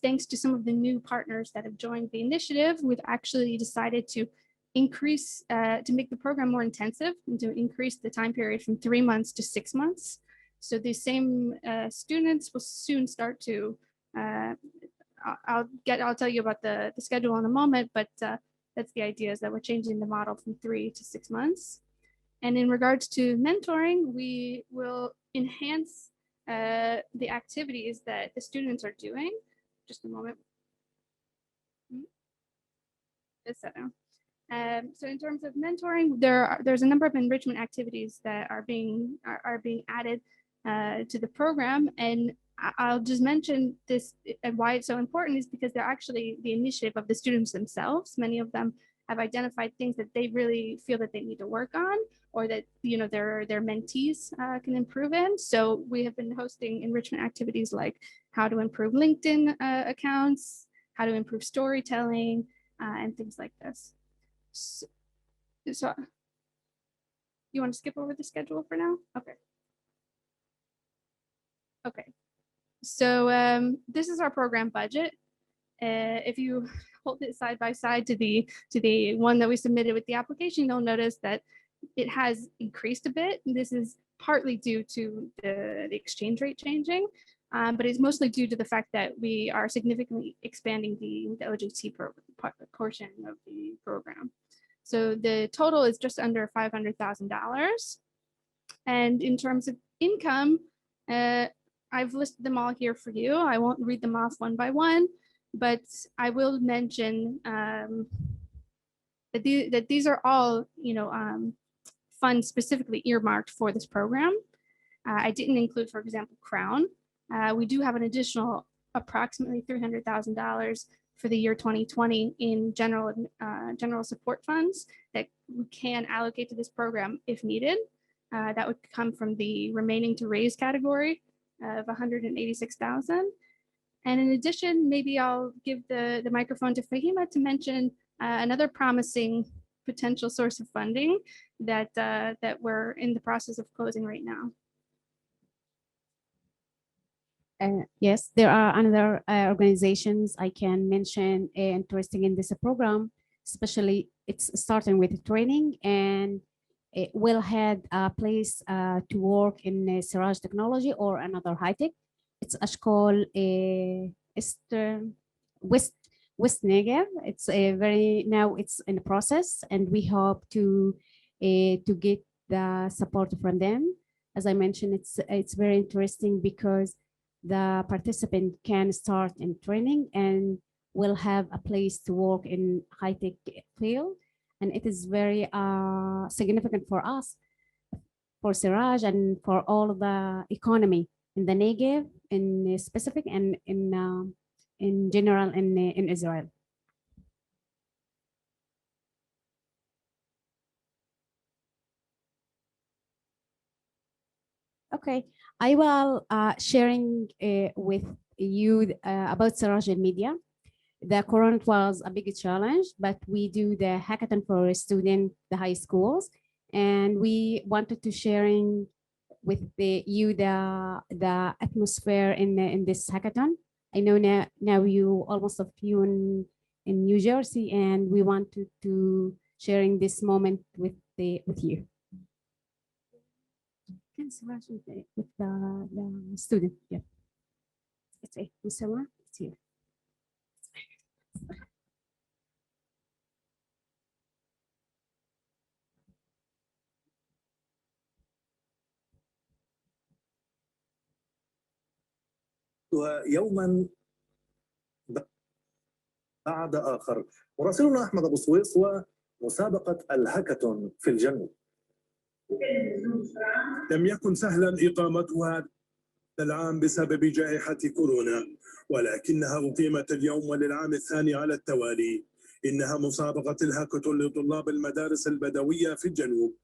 Thanks to some of the new partners that have joined the initiative, we've actually decided to increase, to make the program more intensive and to increase the time period from 3 months to 6 months. So these same students will soon start to, I'll tell you about the schedule in a moment, but that's the idea, is that we're changing the model from 3 to 6 months. And in regards to mentoring, we will enhance the activities that the students are doing. Just a moment. So in terms of mentoring, there's a number of enrichment activities that are being added to the program, and I'll just mention this, and why it's so important is because they're actually the initiative of the students themselves. Many of them have identified things that they really feel that they need to work on, or that their mentees can improve in. So we have been hosting enrichment activities like how to improve LinkedIn accounts, how to improve storytelling, and things like this. So you want to skip over the schedule for now? Okay. Okay. So this is our program budget. If you hold it side by side to the one that we submitted with the application, you'll notice that it has increased a bit. This is partly due to the exchange rate changing, but it's mostly due to the fact that we are significantly expanding the OJT portion of the program. So the total is just under $500,000. And in terms of income, I've listed them all here for you. I won't read them off one by one, but I will mention that these are all, funds specifically earmarked for this program. I didn't include, for example, Crown. We do have an additional approximately $300,000 for the year 2020 in general support funds that we can allocate to this program if needed. That would come from the remaining to raise category of 186,000. And in addition, maybe I'll give the microphone to Fahima to mention another promising potential source of funding that we're in the process of closing right now. Yes, there are other organizations I can mention interested in this program, especially it's starting with training, and it will have a place to work in Siraj technology or another high tech. It's Ashkol Eastern West Negev. It's now it's in the process, and we hope to get the support from them. As I mentioned, it's very interesting because the participant can start in training and will have a place to work in high-tech field. And it is very significant for us, for Siraj, and for all the economy in the Negev, in specific, and in general in Israel. Okay, I will sharing with you about Siraj and media. The current was a big challenge, but we do the hackathon for students, the high schools, and we wanted to sharing with you the atmosphere in this hackathon. I know now you almost a few in New Jersey, and we wanted to sharing this moment with you. With the student, yeah. It's a Mr. It's here. ويوما بعد آخر مراسلنا أحمد أبو سويس ومسابقة الهاكاثون في الجنوب. لم يكن سهلا إقامتها العام بسبب جائحة كورونا، ولكنها أقيمت اليوم وللعام الثاني على التوالي. إنها مسابقة الهاكاثون لطلاب المدارس البدوية في الجنوب.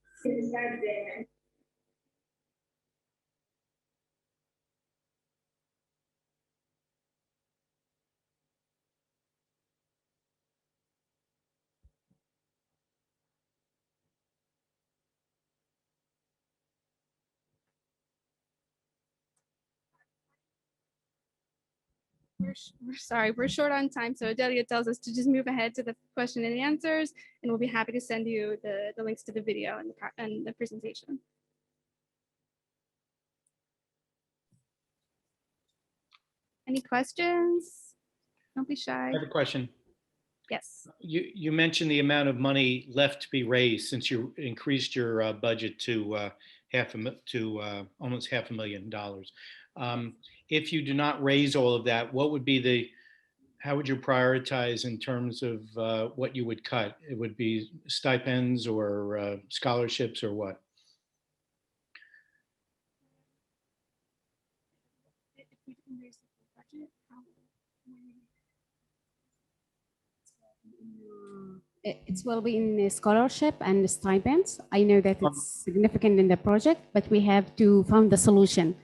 We're sorry, we're short on time. So Delia tells us to just move ahead to the question and answers, and we'll be happy to send you the links to the video and the presentation. Any questions? Don't be shy. I have a question. Yes. You mentioned the amount of money left to be raised since you increased your budget to almost $500,000. If you do not raise all of that, what would be how would you prioritize in terms of what you would cut? It would be stipends or scholarships or what? It will be in scholarship and stipends. I know that it's significant in the project, but we have to find the solution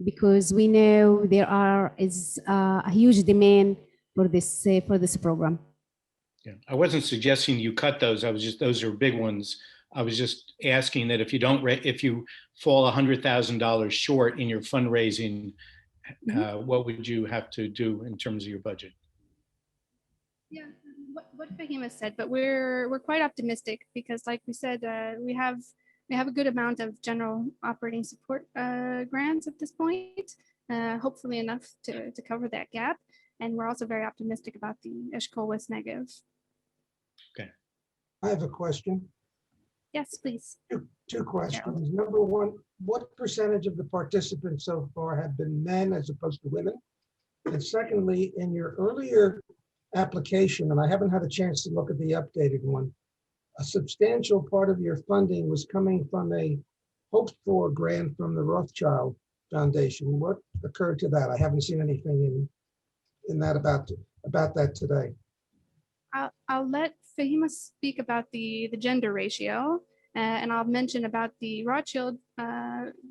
because we know there is a huge demand for this program. Yeah, I wasn't suggesting you cut those. Those are big ones. I was just asking that if you fall $100,000 short in your fundraising, what would you have to do in terms of your budget? Yeah, what Fahima said, but we're quite optimistic because, like we said, we have a good amount of general operating support grants at this point, hopefully enough to cover that gap. And we're also very optimistic about the Eshkol West Negev. Okay. I have a question. Yes, please. Two questions. Number one, what percentage of the participants so far have been men as opposed to women? And secondly, in your earlier application, and I haven't had a chance to look at the updated one, a substantial part of your funding was coming from a hoped-for grant from the Rothschild Foundation. What occurred to that? I haven't seen anything in that about that today. I'll let Fahima speak about the gender ratio, and I'll mention about the Rothschild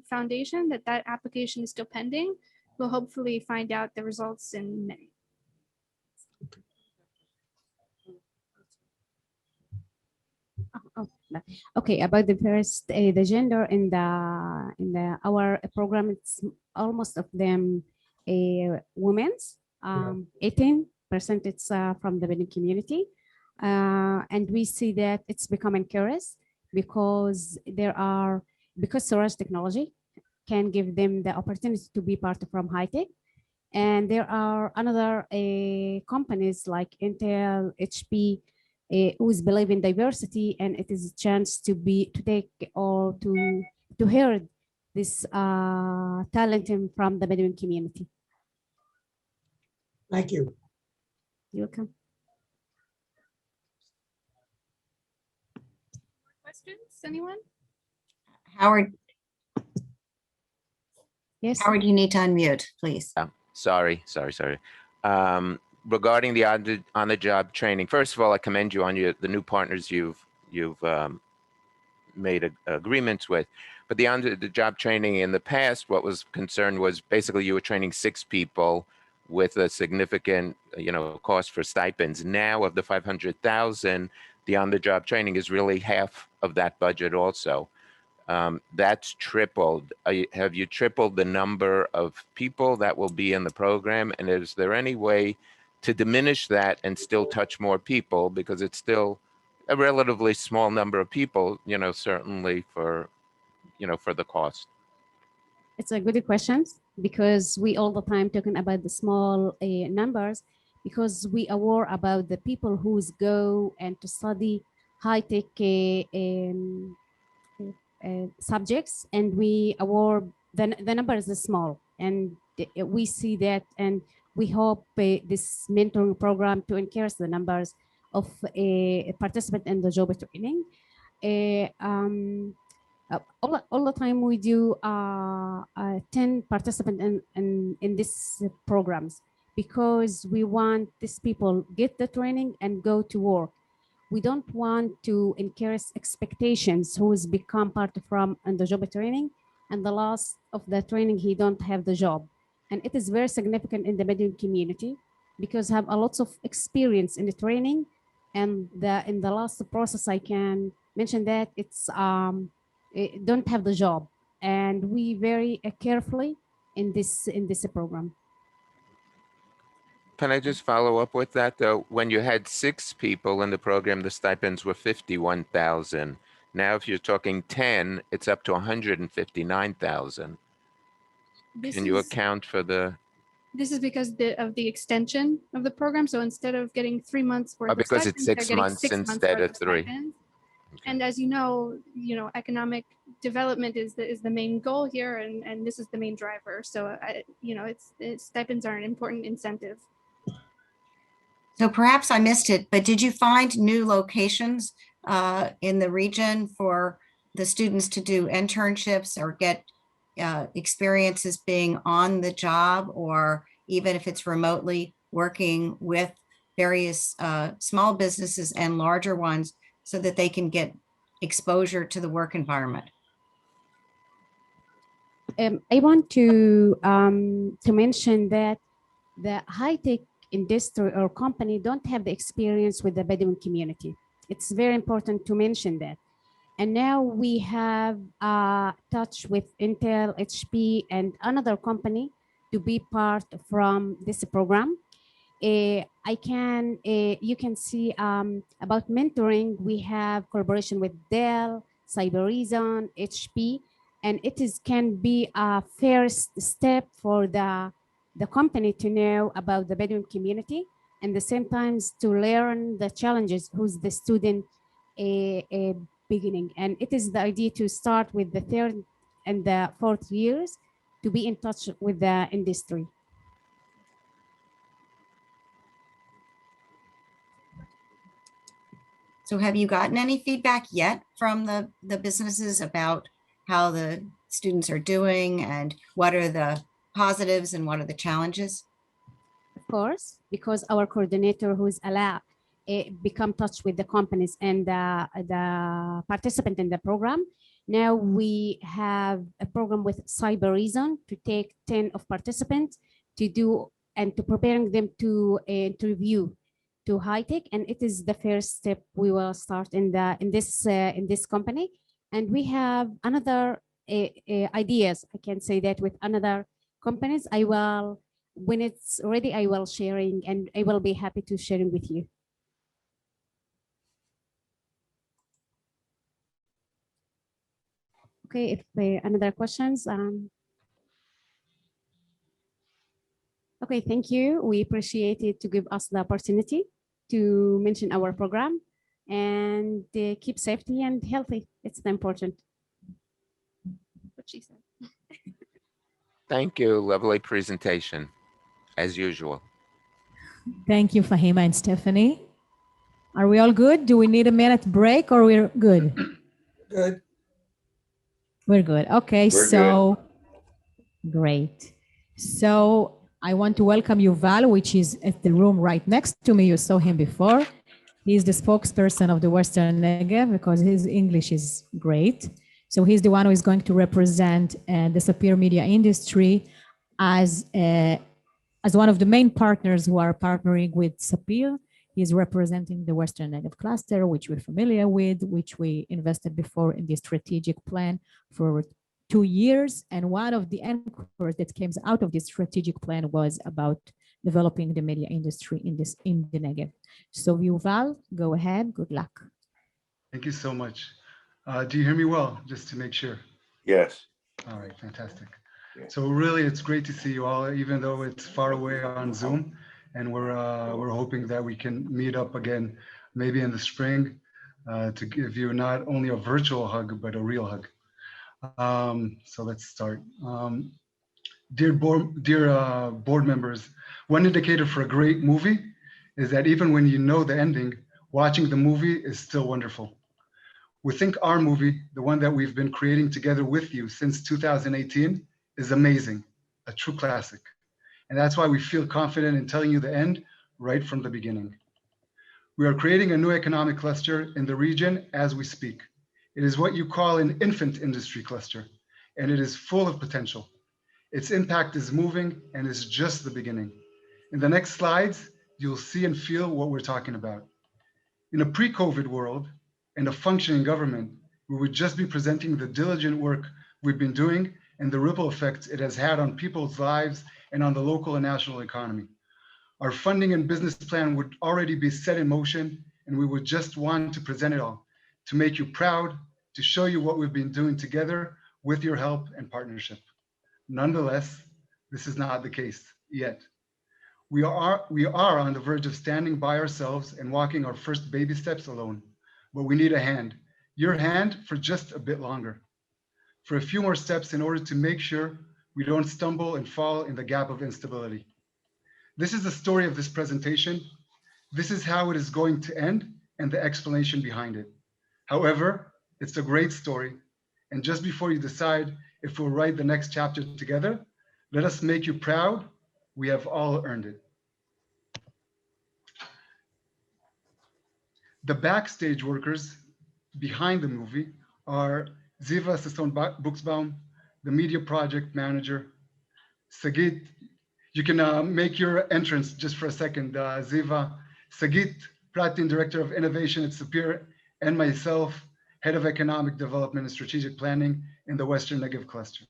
Foundation that application is still pending. We'll hopefully find out the results in May. Okay, about the first, the gender in our program, it's almost of them women's. 18% it's from the Bedouin community, and we see that it's becoming curious because storage technology can give them the opportunity to be part from high tech, and there are another companies like Intel, HP, who's believe in diversity, and it is a chance to take or to hear this talent from the Bedouin community. Thank you. You're welcome. Questions, anyone? Howard. Yes. Howard, you need to unmute, please. Sorry. Regarding the on-the-job training, first of all, I commend you on the new partners you've made agreements with. But the on-the-job training in the past, what was concerned was basically you were training 6 people with a significant, cost for stipends. Now, of the 500,000, the on-the-job training is really half of that budget also. That's tripled. Have you tripled the number of people that will be in the program? And is there any way to diminish that and still touch more people, because it's still a relatively small number of people, certainly for the cost? It's a good question, because we all the time talking about the small numbers, because we aware about the people who's go and to study high-tech subjects, and we aware the number is small, and we see that, and we hope this mentoring program to increase the numbers of participants in the job training. All the time we do 10 participants in these programs, because we want these people get the training and go to work. We don't want to encourage expectations who has become part from the job training, and the last of the training he don't have the job. And it is very significant in the Bedouin community, because have a lot of experience in the training, and in the last process I can mention that it's don't have the job, and we very carefully in this program. Can I just follow up with that though? When you had 6 people in the program, the stipends were 51,000. Now, if you're talking 10, it's up to 159,000. Can you account for the? This is because of the extension of the program. So instead of getting 3 months worth of Because stipends, it's 6 they're getting months 6 months instead worth of 3. stipends. And as you know, economic development is the main goal here, and this is the main driver. So stipends are an important incentive. So perhaps I missed it, but did you find new locations in the region for the students to do internships or get experiences being on the job, or even if it's remotely working with various small businesses and larger ones, so that they can get exposure to the work environment? I want to mention that the high-tech industry or company don't have the experience with the Bedouin community. It's very important to mention that. And now we have touch with Intel, HP, and another company to be part from this program. You can see about mentoring, we have collaboration with Dell, Cybereason, HP, and can be a first step for the company to know about the Bedouin community, and the same times to learn the challenges who's the student beginning. And it is the idea to start with the third and the fourth years to be in touch with the industry. So have you gotten any feedback yet from the businesses about how the students are doing and what are the positives and what are the challenges? Of course, because our coordinator who's allowed become touch with the companies and the participant in the program. Now we have a program with Cyber Reason to take 10 of participants to do and to preparing them to interview to high tech, and it is the first step we will start in this company. And we have another ideas. I can say that with another companies. I will, when it's ready, I will sharing and I will be happy to sharing with you. Okay, if another questions. Okay, thank you. We appreciate it to give us the opportunity to mention our program and keep safety and healthy. It's important. What she said. Thank you. Lovely presentation, as usual. Thank you, Fahima and Stephanie. Are we all good? Do we need a minute break or we're good? Good. We're good. Okay, so great. So I want to welcome Yuval, which is at the room right next to me. You saw him before. He's the spokesperson of the Western Negev because his English is great. So he's the one who is going to represent the Sapir media industry as one of the main partners who are partnering with Sapir. He's representing the Western Negev cluster, which we're familiar with, which we invested before in the strategic plan for 2 years. And one of the anchors that came out of this strategic plan was about developing the media industry in the Negev. So Yuval, go ahead. Good luck. Thank you so much. Do you hear me well, just to make sure? Yes. All right, fantastic. So really, it's great to see you all, even though it's far away on Zoom. And we're hoping that we can meet up again, maybe in the spring, to give you not only a virtual hug, but a real hug. So let's start. Dear board members, one indicator for a great movie is that even when you know the ending, watching the movie is still wonderful. We think our movie, the one that we've been creating together with you since 2018, is amazing, a true classic. And that's why we feel confident in telling you the end right from the beginning. We are creating a new economic cluster in the region as we speak. It is what you call an infant industry cluster, and it is full of potential. Its impact is moving and is just the beginning. In the next slides, you'll see and feel what we're talking about. In a pre-COVID world and a functioning government, we would just be presenting the diligent work we've been doing and the ripple effects it has had on people's lives and on the local and national economy. Our funding and business plan would already be set in motion, and we would just want to present it all, to make you proud, to show you what we've been doing together with your help and partnership. Nonetheless, this is not the case yet. We are on the verge of standing by ourselves and walking our first baby steps alone, but we need a hand, your hand for just a bit longer, for a few more steps in order to make sure we don't stumble and fall in the gap of instability. This is the story of this presentation. This is how it is going to end and the explanation behind it. However, it's a great story. And just before you decide if we'll write the next chapter together, let us make you proud. We have all earned it. The backstage workers behind the movie are Ziva Sasson-Buxbaum, the media project manager. Sagit, you can make your entrance just for a second, Ziva. Sagit Pratin, Director of Innovation at Sapir, and myself, Head of Economic Development and Strategic Planning in the Western Negev Cluster.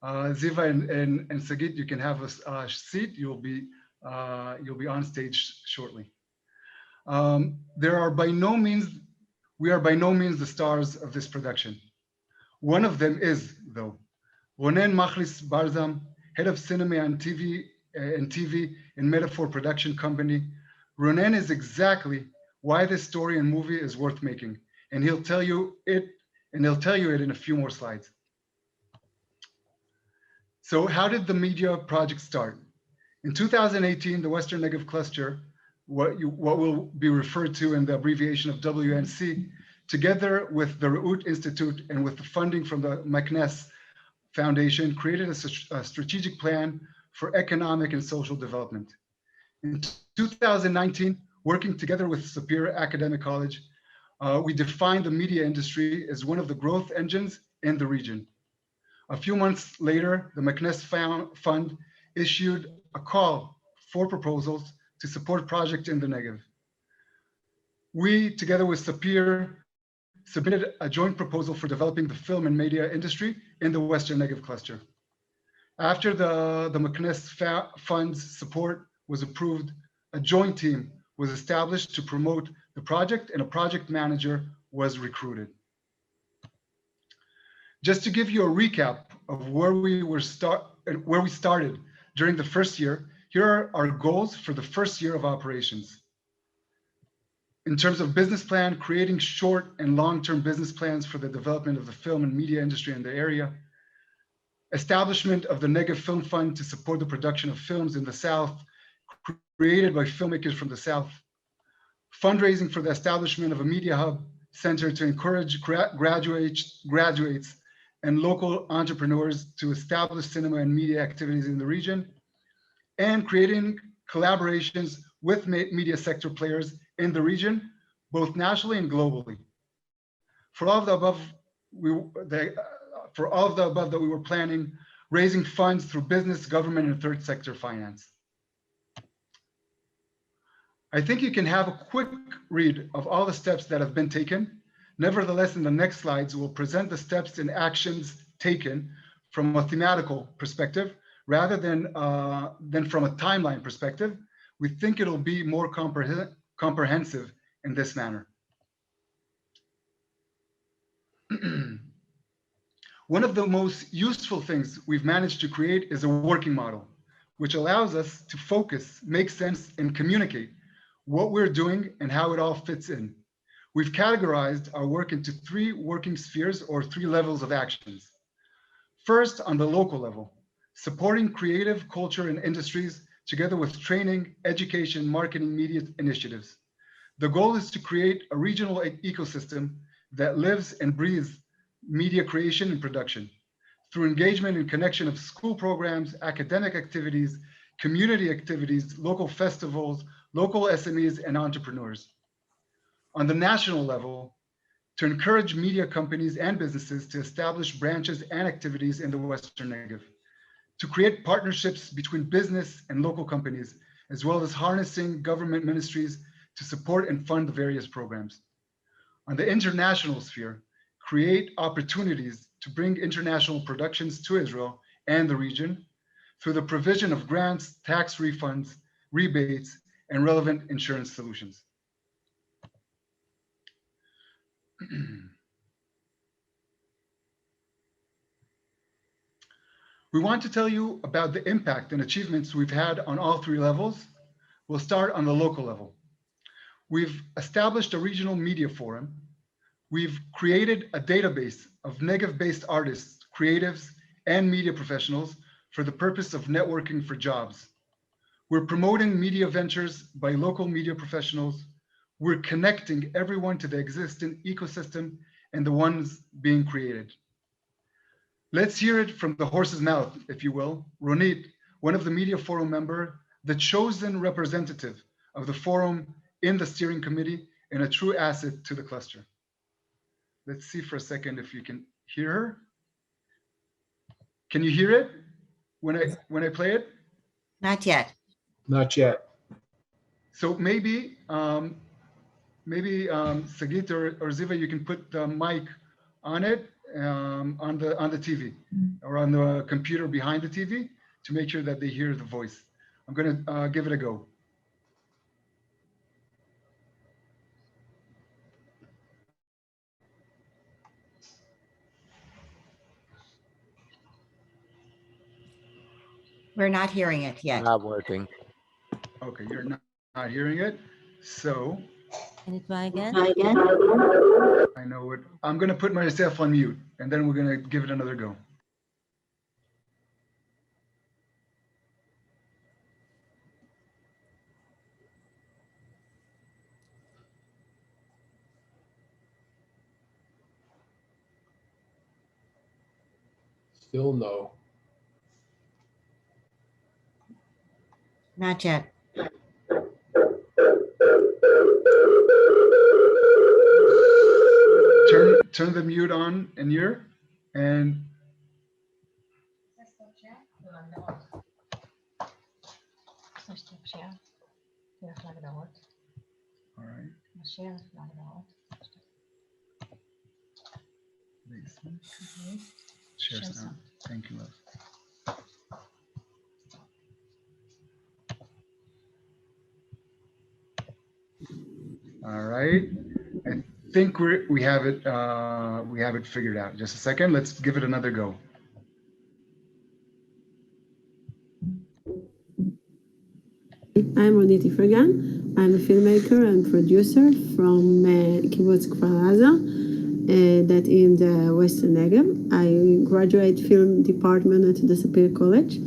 Ziva and Sagit, you can have a seat. You'll be on stage shortly. We are by no means the stars of this production. One of them is, though, Ronen Machlis Barzam, Head of Cinema and TV in Metaphor Production Company. Ronen is exactly why this story and movie is worth making, and he'll tell you it in a few more slides. So how did the media project start? In 2018, the Western Negev cluster, what will be referred to in the abbreviation of WNC, together with the Reut Institute and with the funding from the Ness Foundation, created a strategic plan for economic and social development. In 2019, working together with Sapir Academic College, we defined the media industry as one of the growth engines in the region. A few months later, the McNess Fund issued a call for proposals to support projects in the Negev. We, together with Sapir, submitted a joint proposal for developing the film and media industry in the Western Negev cluster. After the McNess Fund's support was approved, a joint team was established to promote the project, and a project manager was recruited. Just to give you a recap of where we started during the first year, here are our goals for the first year of operations. In terms of business plan, creating short and long-term business plans for the development of the film and media industry in the area, establishment of the Negev Film Fund to support the production of films in the South, created by filmmakers from the South, fundraising for the establishment of a media hub center to encourage graduates and local entrepreneurs to establish cinema and media activities in the region, and creating collaborations with media sector players in the region, both nationally and globally. For all of the above, that we were planning, raising funds through business, government, and third sector finance. I think you can have a quick read of all the steps that have been taken. Nevertheless, in the next slides, we'll present the steps and actions taken from a thematical perspective rather than from a timeline perspective. We think it'll be more comprehensive in this manner. One of the most useful things we've managed to create is a working model, which allows us to focus, make sense, and communicate what we're doing and how it all fits in. We've categorized our work into 3 working spheres or 3 levels of actions. First, on the local level, supporting creative culture and industries together with training, education, marketing, media initiatives. The goal is to create a regional ecosystem that lives and breathes media creation and production through engagement and connection of school programs, academic activities, community activities, local festivals, local SMEs, and entrepreneurs. On the national level, to encourage media companies and businesses to establish branches and activities in the Western Negev, to create partnerships between business and local companies, as well as harnessing government ministries to support and fund the various programs. On the international sphere, create opportunities to bring international productions to Israel and the region through the provision of grants, tax refunds, rebates, and relevant insurance solutions. We want to tell you about the impact and achievements we've had on all 3 levels. We'll start on the local level. We've established a regional media forum. We've created a database of Negev-based artists, creatives, and media professionals for the purpose of networking for jobs. We're promoting media ventures by local media professionals. We're connecting everyone to the existing ecosystem and the ones being created. Let's hear it from the horse's mouth, if you will. Ronit, one of the media forum members, the chosen representative of the forum in the steering committee and a true asset to the cluster. Let's see for a second if you can hear her. Can you hear it when I play it? Not yet. Not yet. So maybe Sagit or Ziva, you can put the mic on it, on the TV or on the computer behind the TV to make sure that they hear the voice. I'm gonna give it a go. We're not hearing it yet. Not working. Okay, you're not hearing it. So Can you try again? I know it. I'm going to put myself on mute and then we're going to give it another go. Still no. Not yet. Turn the mute on in your and all right. Share sound. Thank you, love. All right. I think we have it figured out. Just a second. Let's give it another go. I'm Ronit Ifragan. I'm a filmmaker and producer from Kibbutz Kfar Aza, that in the Western Negev. I graduate film department at the Sapir College.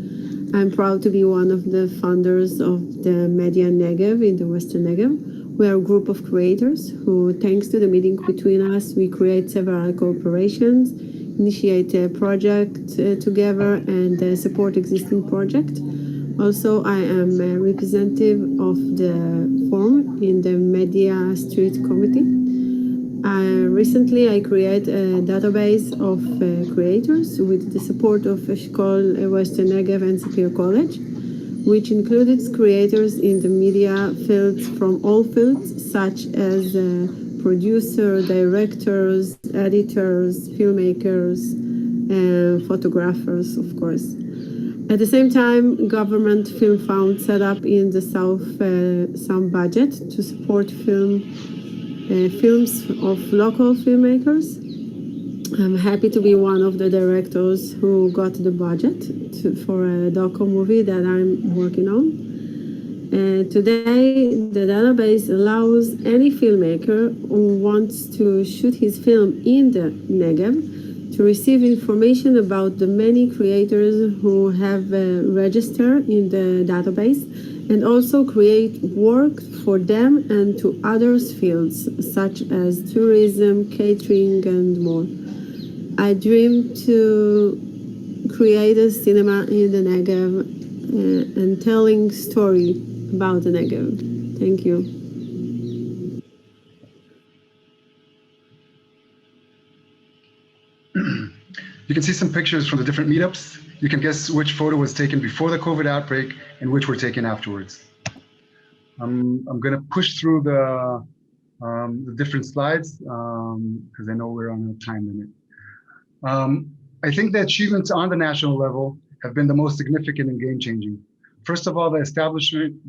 I'm proud to be one of the founders of the Media Negev in the Western Negev. We are a group of creators who, thanks to the meeting between us, we create several cooperations, initiate a project together, and support existing projects. Also, I am a representative of the forum in the Media Street Committee. Recently, I created a database of creators with the support of Eshkol Western Negev and Sapir College, which included creators in the media fields from all fields, such as producers, directors, editors, filmmakers, and photographers, of course. At the same time, government film fund set up in the south some budget to support films of local filmmakers. I'm happy to be one of the directors who got the budget for a docu movie that I'm working on. Today, the database allows any filmmaker who wants to shoot his film in the Negev to receive information about the many creators who have registered in the database, and also create work for them and to others fields, such as tourism, catering, and more. I dream to create a cinema in the Negev and telling story about the Negev. Thank you. You can see some pictures from the different meetups. You can guess which photo was taken before the COVID outbreak and which were taken afterwards. I'm going to push through the different slides because I know we're on a time limit. I think the achievements on the national level have been the most significant and game-changing. First of all, the establishing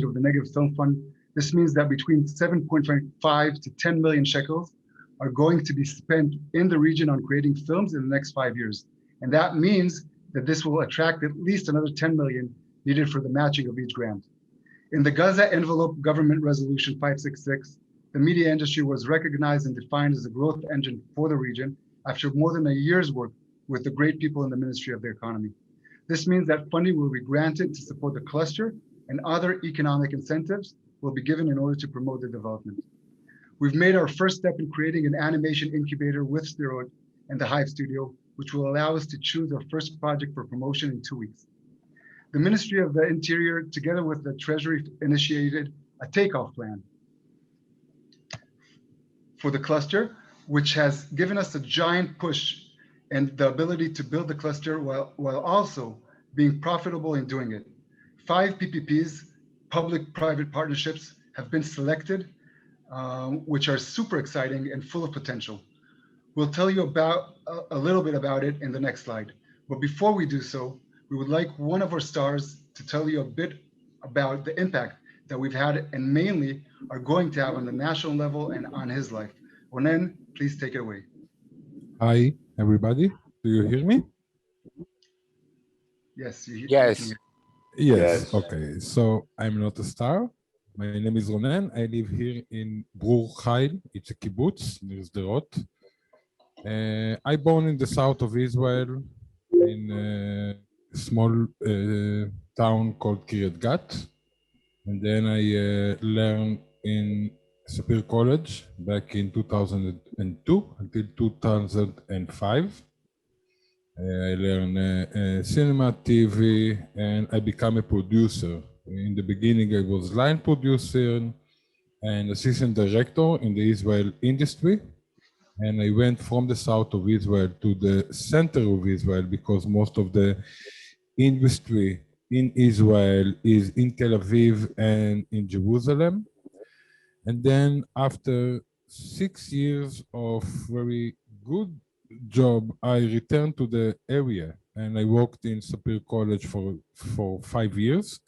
of the Negev Film Fund. This means that between 7.5 to 10 million shekels are going to be spent in the region on creating films in the next 5 years. And that means that this will attract at least another 10 million needed for the matching of each grant. In the Gaza Envelope Government Resolution 566, the media industry was recognized and defined as a growth engine for the region after more than a year's work with the great people in the Ministry of the Economy. This means that funding will be granted to support the cluster, and other economic incentives will be given in order to promote the development. We've made our first step in creating an animation incubator with Sderot and the Hive Studio, which will allow us to choose our first project for promotion in 2 weeks. The Ministry of the Interior, together with the Treasury, initiated a takeoff plan for the cluster, which has given us a giant push and the ability to build the cluster while also being profitable in doing it. 5 PPPs, public-private partnerships, have been selected, which are super exciting and full of potential. We'll tell you about a little bit about it in the next slide. But before we do so, we would like one of our stars to tell you a bit about the impact that we've had and mainly are going to have on the national level and on his life. Ronen, please take it away. Hi, everybody. Do you hear me? Yes. Yes. Yes. Okay. So I'm not a star. My name is Ronen. I live here in Brur Chayil. It's a kibbutz near Sderot. I born in the south of Israel in a small town called Kiryat Gat. And then I learned in Sapir College back in 2002 until 2005. I learned cinema, TV, and I became a producer. In the beginning, I was line producer and assistant director in the Israel industry. And I went from the south of Israel to the center of Israel because most of the industry in Israel is in Tel Aviv and in Jerusalem. And then after 6 years of very good job, I returned to the area and I worked in Sapir College for 5 years.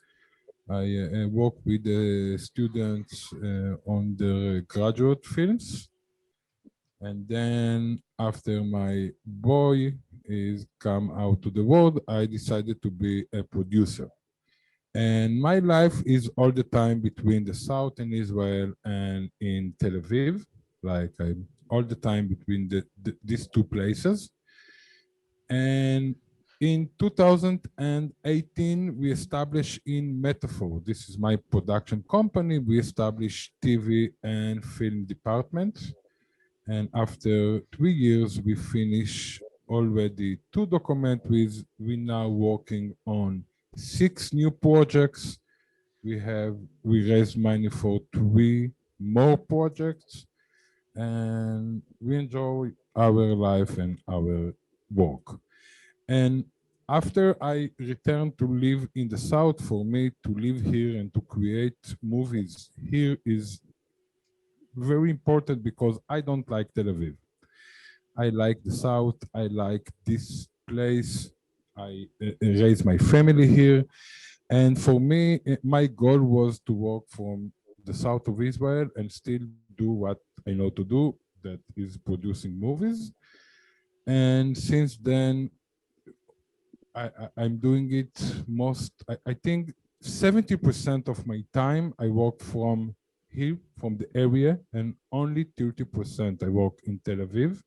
I worked with the students on their graduate films. And then after my boy is come out to the world, I decided to be a producer. And my life is all the time between the south in Israel and in Tel Aviv. Like I'm all the time between these two places. And in 2018, we established in Metaphor. This is my production company. We established TV and film department. And after 3 years, we finish already 2 documentaries. We're now working on 6 new projects. We raised money for 3 more projects, and we enjoy our life and our work. And after I returned to live in the South, for me to live here and to create movies here is very important because I don't like Tel Aviv. I like the South. I like this place. I raised my family here. And for me, my goal was to work from the south of Israel and still do what I know to do, that is producing movies. And since then, I'm doing it I think 70% of my time I work from here, from the area, and only 30% I work in Tel Aviv.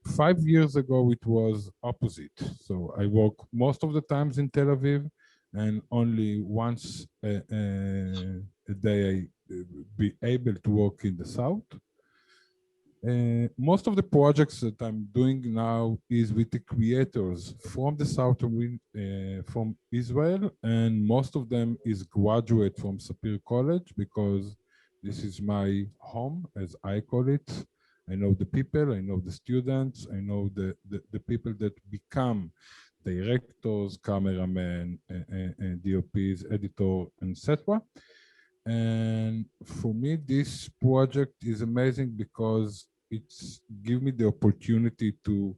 5 years ago, it was opposite. So I work most of the times in Tel Aviv, and only once a day I be able to work in the south. Most of the projects that I'm doing now is with the creators from the south of from Israel, and most of them is graduate from Sapir College because this is my home, as I call it. I know the people, I know the students, I know the people that become directors, cameramen, DOPs, editor, etc. And for me, this project is amazing because it's give me the opportunity to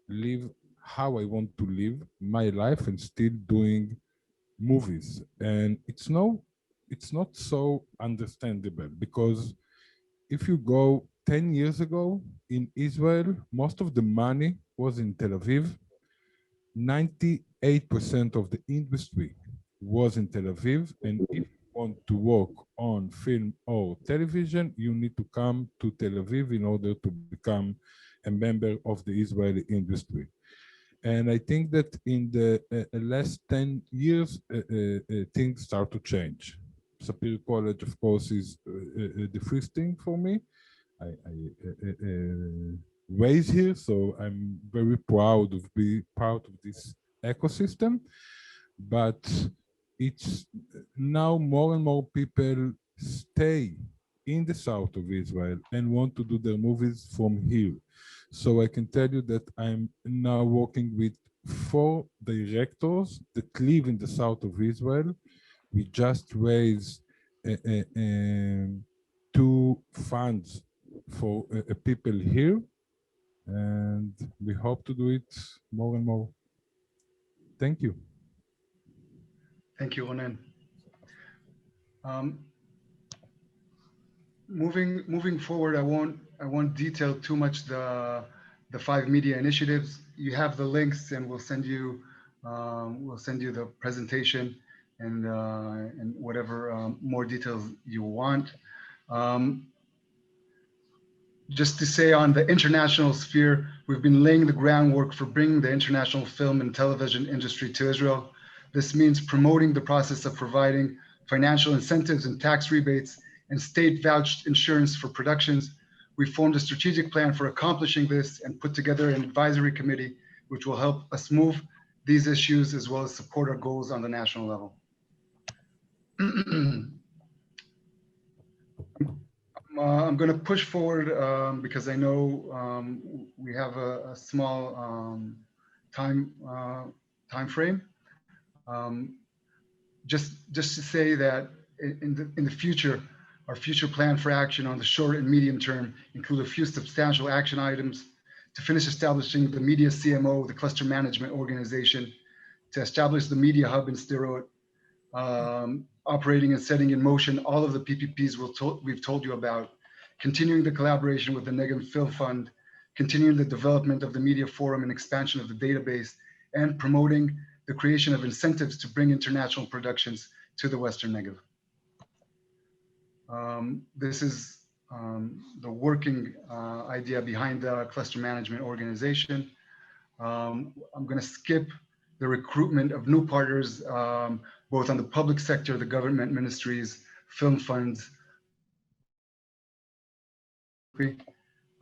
live how I want to live my life and still doing movies. And it's not so understandable because if you go 10 years ago in Israel, most of the money was in Tel Aviv. 98% of the industry was in Tel Aviv. And if you want to work on film or television, you need to come to Tel Aviv in order to become a member of the Israeli industry. And I think that in the last 10 years, things start to change. Sapir College, of course, is the first thing for me. I raised here, so I'm very proud of being part of this ecosystem. But it's now more and more people stay in the south of Israel and want to do their movies from here. So I can tell you that I'm now working with 4 directors that live in the south of Israel. We just raised 2 funds for people here, and we hope to do it more and more. Thank you. Thank you, Ronen. Moving forward, I won't detail too much the 5 media initiatives. You have the links, and we'll send you the presentation, and whatever more details you want. Just to say, on the international sphere, we've been laying the groundwork for bringing the international film and television industry to Israel. This means promoting the process of providing financial incentives and tax rebates and state vouched insurance for productions. We formed a strategic plan for accomplishing this and put together an advisory committee, which will help us move these issues as well as support our goals on the national level. I'm going to push forward because I know we have a small time frame. Just to say that in the future, our future plan for action on the short and medium term include a few substantial action items to finish establishing the media CMO, the cluster management organization, to establish the media hub in Sderot, operating and setting in motion all of the PPPs we've told you about, continuing the collaboration with the Negev Film Fund, continuing the development of the media forum and expansion of the database, and promoting the creation of incentives to bring international productions to the Western Negev. This is the working idea behind the cluster management organization. I'm going to skip the recruitment of new partners, both on the public sector, the government ministries, film funds.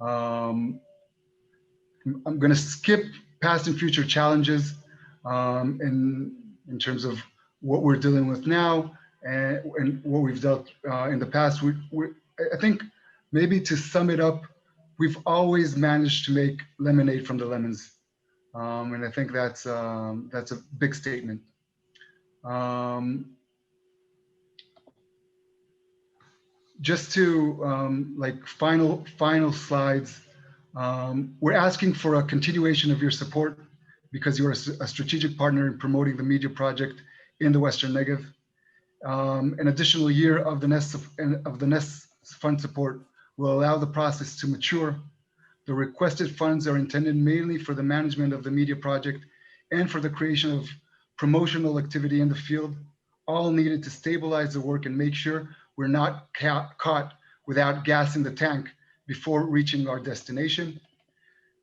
I'm going to skip past and future challenges in terms of what we're dealing with now and what we've dealt in the past. I think maybe to sum it up, we've always managed to make lemonade from the lemons. And I think that's a big statement. Just to like final slides, we're asking for a continuation of your support because you're a strategic partner in promoting the media project in the Western Negev. An additional year of the Ness fund support will allow the process to mature. The requested funds are intended mainly for the management of the media project and for the creation of promotional activity in the field, all needed to stabilize the work and make sure we're not caught without gas in the tank before reaching our destination.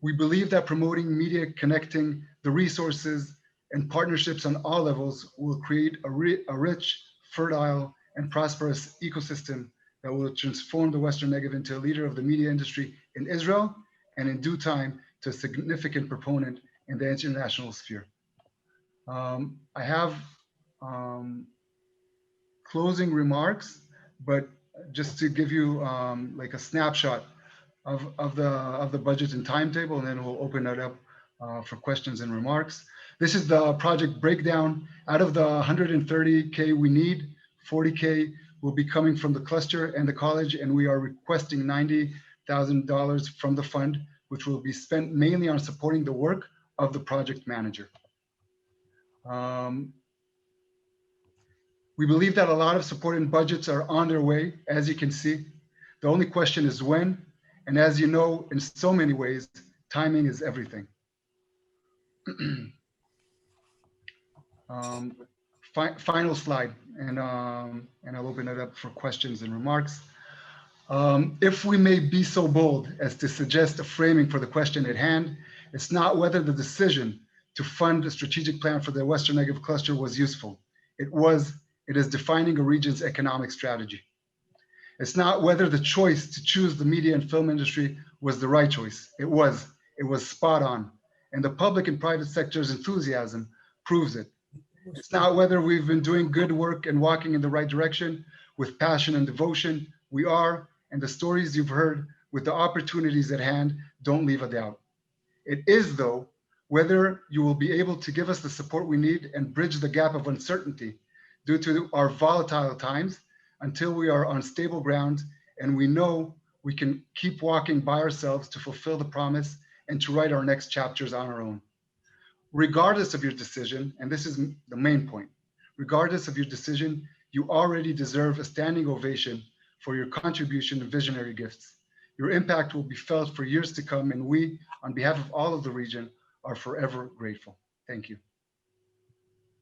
We believe that promoting media, connecting the resources and partnerships on all levels will create a rich, fertile, and prosperous ecosystem that will transform the Western Negev into a leader of the media industry in Israel, and in due time to a significant proponent in the international sphere. I have closing remarks, but just to give you like a snapshot of the budget and timetable, and then we'll open it up for questions and remarks. This is the project breakdown. Out of the 130K we need, 40K will be coming from the cluster and the college, and we are requesting $90,000 from the fund, which will be spent mainly on supporting the work of the project manager. We believe that a lot of support and budgets are on their way, as you can see. The only question is when, and as you know, in so many ways, timing is everything. Final slide, and I'll open it up for questions and remarks. If we may be so bold as to suggest a framing for the question at hand, it's not whether the decision to fund a strategic plan for the Western Negev cluster was useful. It is defining a region's economic strategy. It's not whether the choice to choose the media and film industry was the right choice. It was spot on. And the public and private sector's enthusiasm proves it. It's not whether we've been doing good work and walking in the right direction with passion and devotion. We are, and the stories you've heard with the opportunities at hand don't leave a doubt. It is, though, whether you will be able to give us the support we need and bridge the gap of uncertainty due to our volatile times until we are on stable ground and we know we can keep walking by ourselves to fulfill the promise and to write our next chapters on our own. Regardless of your decision, and this is the main point, regardless of your decision, you already deserve a standing ovation for your contribution and visionary gifts. Your impact will be felt for years to come, and we, on behalf of all of the region, are forever grateful. Thank you.